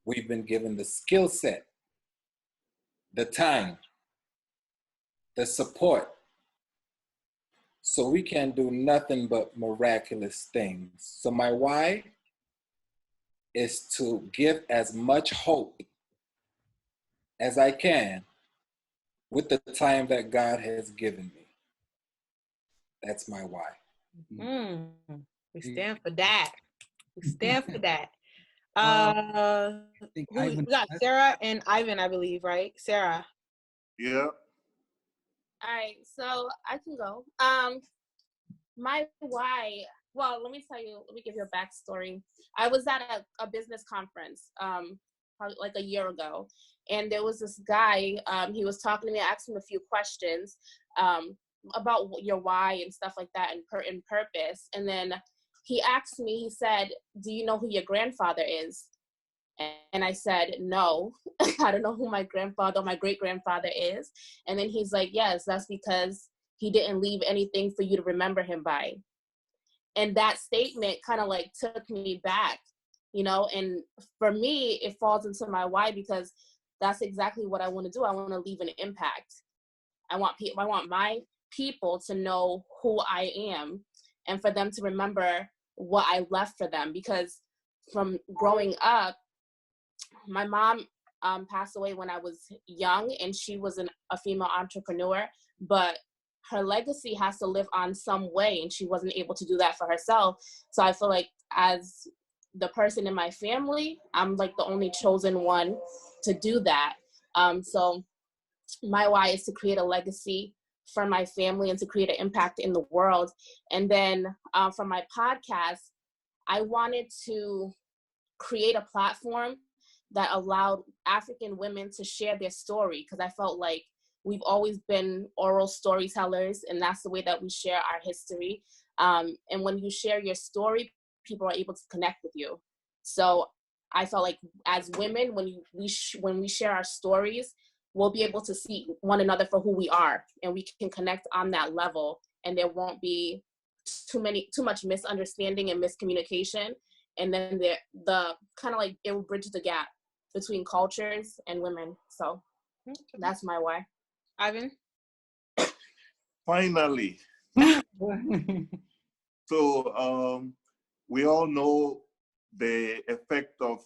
S7: We've been given the skill set, the time, the support, so we can do nothing but miraculous things. So my why is to give as much hope as I can with the time that God has given me. That's my why.
S4: We stand for that. We stand for that. We got Sarah and Ivan, I believe, right? Sarah.
S6: Yeah.
S5: All right, so I can go. My why, well, let me give you a backstory. I was at a business conference probably like a year ago, and there was this guy, he was talking to me, I asked him a few questions about your why and stuff like that and purpose. And then he asked me, he said, do you know who your grandfather is? And I said, no, I don't know who my grandfather or my great-grandfather is. And then he's like, yes, that's because he didn't leave anything for you to remember him by. And that statement kind of like took me back, you know, and for me, it falls into my why because that's exactly what I want to do. I want to leave an impact. I want my people to know who I am and for them to remember what I left for them. Because from growing up, my mom passed away when I was young, and she was a female entrepreneur, but her legacy has to live on some way, and she wasn't able to do that for herself. So I feel like as the person in my family, I'm like the only chosen one to do that. So my why is to create a legacy for my family and to create an impact in the world. And then for my podcast, I wanted to create a platform that allowed African women to share their story, because I felt like we've always been oral storytellers, and that's the way that we share our history. And when you share your story, people are able to connect with you. So I felt like as women, when we share our stories, we'll be able to see one another for who we are, and we can connect on that level, and there won't be too much misunderstanding and miscommunication. And then the kind of like it will bridge the gap between cultures and women. So that's my why.
S4: Ivan?
S6: Finally. So we all know the effect of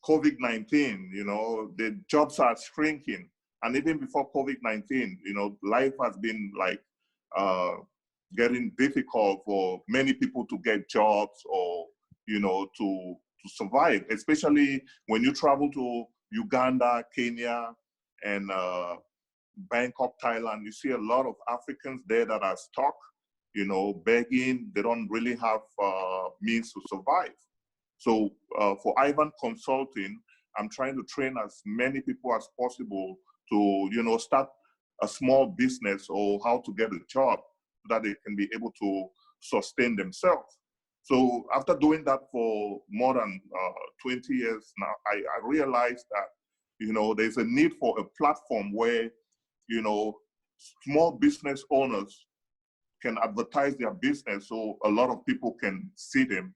S6: COVID-19, you know, the jobs are shrinking. And even before COVID-19, you know, life has been like getting difficult for many people to get jobs or, you know, to survive, especially when you travel to Uganda, Kenya, and Bangkok, Thailand. You see a lot of Africans there that are stuck, you know, begging. They don't really have means to survive. So for Ivan Consulting, I'm trying to train as many people as possible to, you know, start a small business or how to get a job so that they can be able to sustain themselves. So after doing that for more than 20 years now, I realized that, there's a need for a platform where, small business owners can advertise their business so a lot of people can see them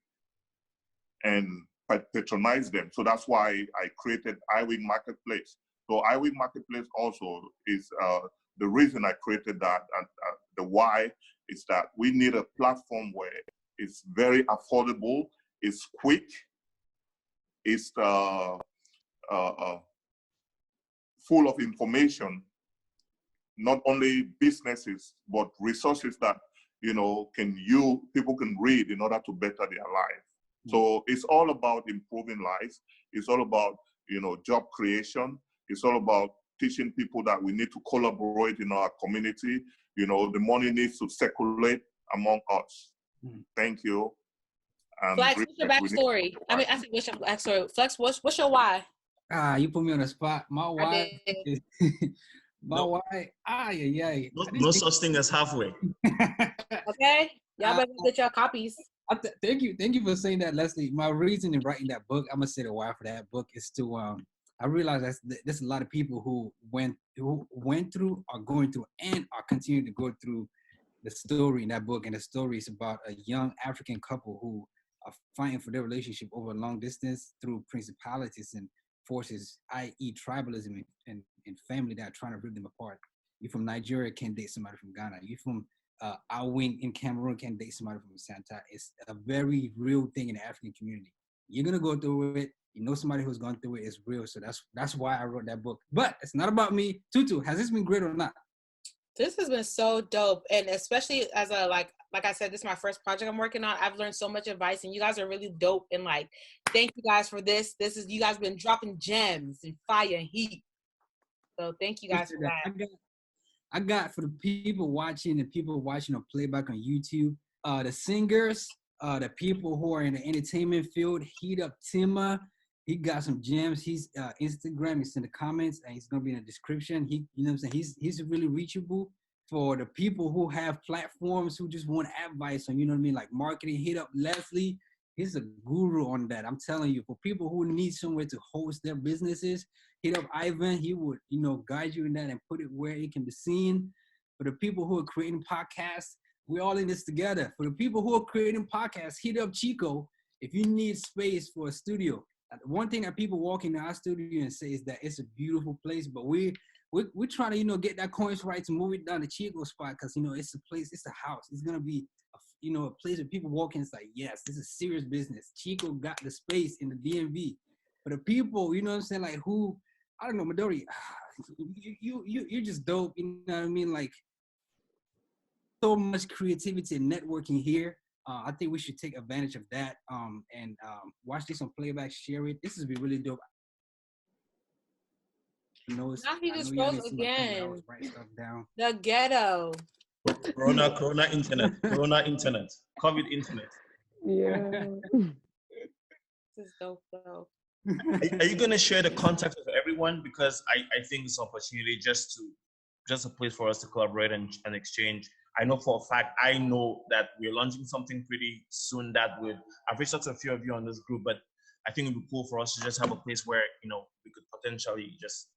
S6: and patronize them. So that's why I created iWing Marketplace. So iWing Marketplace also is the reason I created that, and the why is that we need a platform where it's very affordable, it's quick, it's full of information, not only businesses, but resources that, people can read in order to better their life. So it's all about improving lives. It's all about, job creation. It's all about teaching people that we need to collaborate in our community. The money needs to circulate among us. Thank you.
S4: Flex, what's your backstory? I said, what's your backstory? Flex, what's your why?
S1: You put me on the spot. My why is
S11: No such thing as halfway.
S4: Okay, y'all better get your copies.
S1: Thank you for saying that, Leslie. My reason in writing that book, I'm gonna say the why for that book is to I realize there's a lot of people who went through, are going through, and are continuing to go through the story in that book. And the story is about a young African couple who are fighting for their relationship over a long distance through principalities and forces, i.e. tribalism and family that are trying to rip them apart. You from Nigeria can't date somebody from Ghana. You from Awing in Cameroon can't date somebody from Santa. It's a very real thing in the African community. You're gonna go through it. Somebody who's gone through it. Is real. So that's why I wrote that book. But it's not about me. Tutu, has this been great or not?
S4: This has been so dope, and especially as a like I said, this is my first project I'm working on. I've learned so much advice, and you guys are really dope. And thank you guys for this. You guys been dropping gems and fire and heat. So thank you guys for that.
S1: I got for the people watching on playback on YouTube, the singers, the people who are in the entertainment field, Heat Up Tima. He got some gems. He's Instagram. It's in the comments, and he's gonna be in the description. He's really reachable for the people who have platforms who just want advice on, like marketing. Hit up Leslie. He's a guru on that. I'm telling you, for people who need somewhere to host their businesses, hit up Ivan. He would, guide you in that and put it where it can be seen. For the people who are creating podcasts, we're all in this together. For the people who are creating podcasts, hit up Chico if you need space for a studio. One thing that people walk into our studio and say is that it's a beautiful place, but we're trying to, get that coins right to move it down to Chico spot, because, it's a place, it's a house. It's going to be, a place where people walk in, it's like, yes, this is serious business. Chico got the space in the DMV. But the people, like who, I don't know, Midori, you're just dope, you know what I mean? Like, so much creativity and networking here. I think we should take advantage of that and watch this on playback, share it. This has been really dope.
S4: Now he just froze again. The ghetto.
S11: Corona internet, COVID internet.
S9: Yeah.
S4: This is dope though.
S11: Are you gonna share the contact of everyone? Because I think it's an opportunity just a place for us to collaborate and exchange. I know for a fact, I know that we're launching something pretty soon I've reached out to a few of you on this group, but I think it would be cool for us to just have a place where, we could potentially just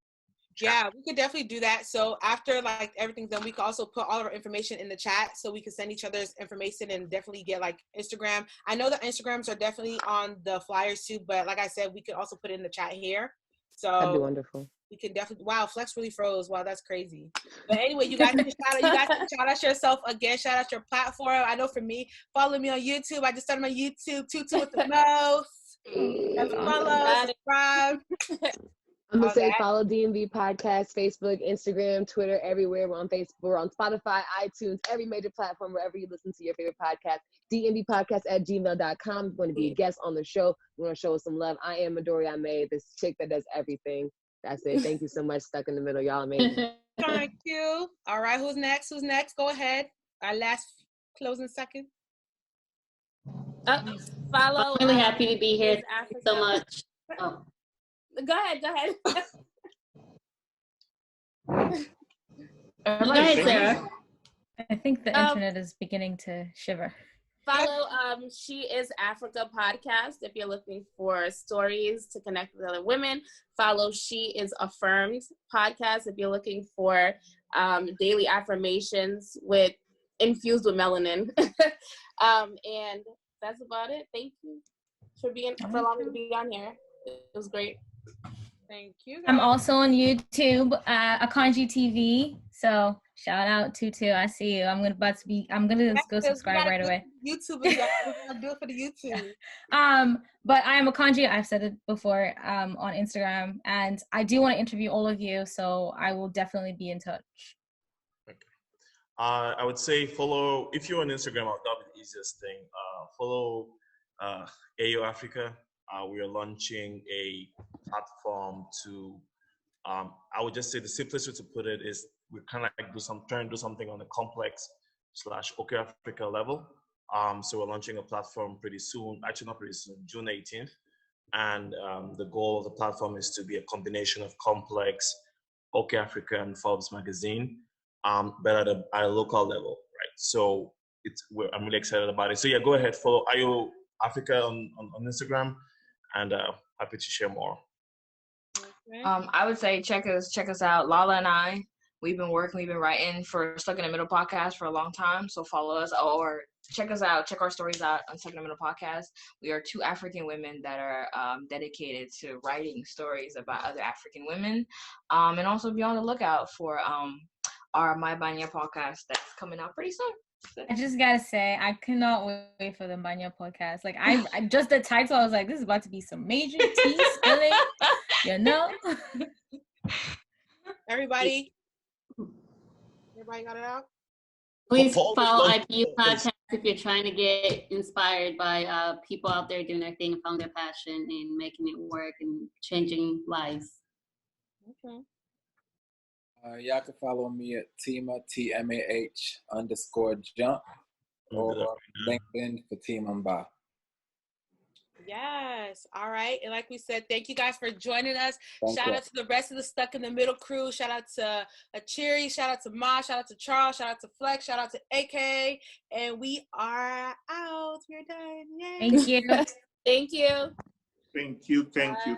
S11: chat.
S4: Yeah, we could definitely do that. So after everything's done, we could also put all of our information in the chat so we can send each other's information and definitely get Instagram. I know the Instagrams are definitely on the flyers too, but like I said, we could also put it in the chat here. So
S9: that'd be wonderful.
S4: We can definitely. Wow, Flex really froze. Wow, that's crazy. But anyway, you guys can shout out yourself again. Shout out your platform. I know for me, follow me on YouTube. I just started my YouTube, Tutu with the most. Follow, subscribe.
S9: I'm gonna say follow DMV Podcast, Facebook, Instagram, Twitter, everywhere. We're on Facebook, we're on Spotify, iTunes, every major platform, wherever you listen to your favorite podcast. DMVpodcast@gmail.com. If you want to be a guest on the show, you want to show us some love. I am Midori Ame, this chick that does everything. That's it. Thank you so much. Stuck in the middle. Y'all amazing.
S4: Thank you. All right. Who's next? Go ahead. Our last closing second.
S8: Follow. I'm really happy to be here. Thank you so much. Oh. Go ahead. Go ahead, Sarah.
S10: I think the internet is beginning to shiver.
S5: Follow She Is Africa podcast if you're looking for stories to connect with other women. Follow She Is Affirmed podcast if you're looking for daily affirmations infused with melanin. And that's about it. Thank you for allowing me to be on here. It was great.
S4: Thank you, guys.
S10: I'm also on YouTube, Akanji TV. So shout out Tutu. I see you. I'm gonna go subscribe right away.
S4: YouTube, we're gonna do it for the YouTube.
S10: But I am Akanji. I've said it before on Instagram, and I do want to interview all of you. So I will definitely be in touch.
S11: Okay. I would say follow, if you're on Instagram, that'll be the easiest thing. Follow AO Africa. We are launching a platform to, I would just say the simplest way to put it is we're kind of like trying to do something on the complex/OK Africa level. So we're launching a platform pretty soon, actually not pretty soon, June 18th. And the goal of the platform is to be a combination of complex, OK Africa and Forbes magazine, but at a local level, right? So I'm really excited about it. So yeah, go ahead, follow IO Africa on Instagram, and happy to share more.
S13: I would say check us out. Lala and I, we've been writing for Stuck in the Middle podcast for a long time. So follow us or check us out. Check our stories out on Stuck in the Middle podcast. We are two African women that are dedicated to writing stories about other African women. And also be on the lookout for our My Banya podcast that's coming out pretty soon.
S10: I just gotta say, I cannot wait for the Banya podcast. Like, I just the title, I was like, this is about to be some major tea spilling, you know?
S4: Everybody got it out?
S8: Please follow IPU podcast if you're trying to get inspired by people out there doing their thing and found their passion and making it work and changing lives.
S4: Okay.
S7: Y'all can follow me at Tima, TMAH_jump, or LinkedIn for Tima Mba.
S4: Yes. All right. And like we said, thank you guys for joining us.
S7: Thank
S4: Shout
S7: you.
S4: out to the rest of the Stuck in the Middle crew. Shout out to Achiri. Shout out to Ma. Shout out to Charles. Shout out to Flex. Shout out to AK. And we are out. We're done. Yay.
S10: Thank you.
S5: Thank you.
S6: Thank you.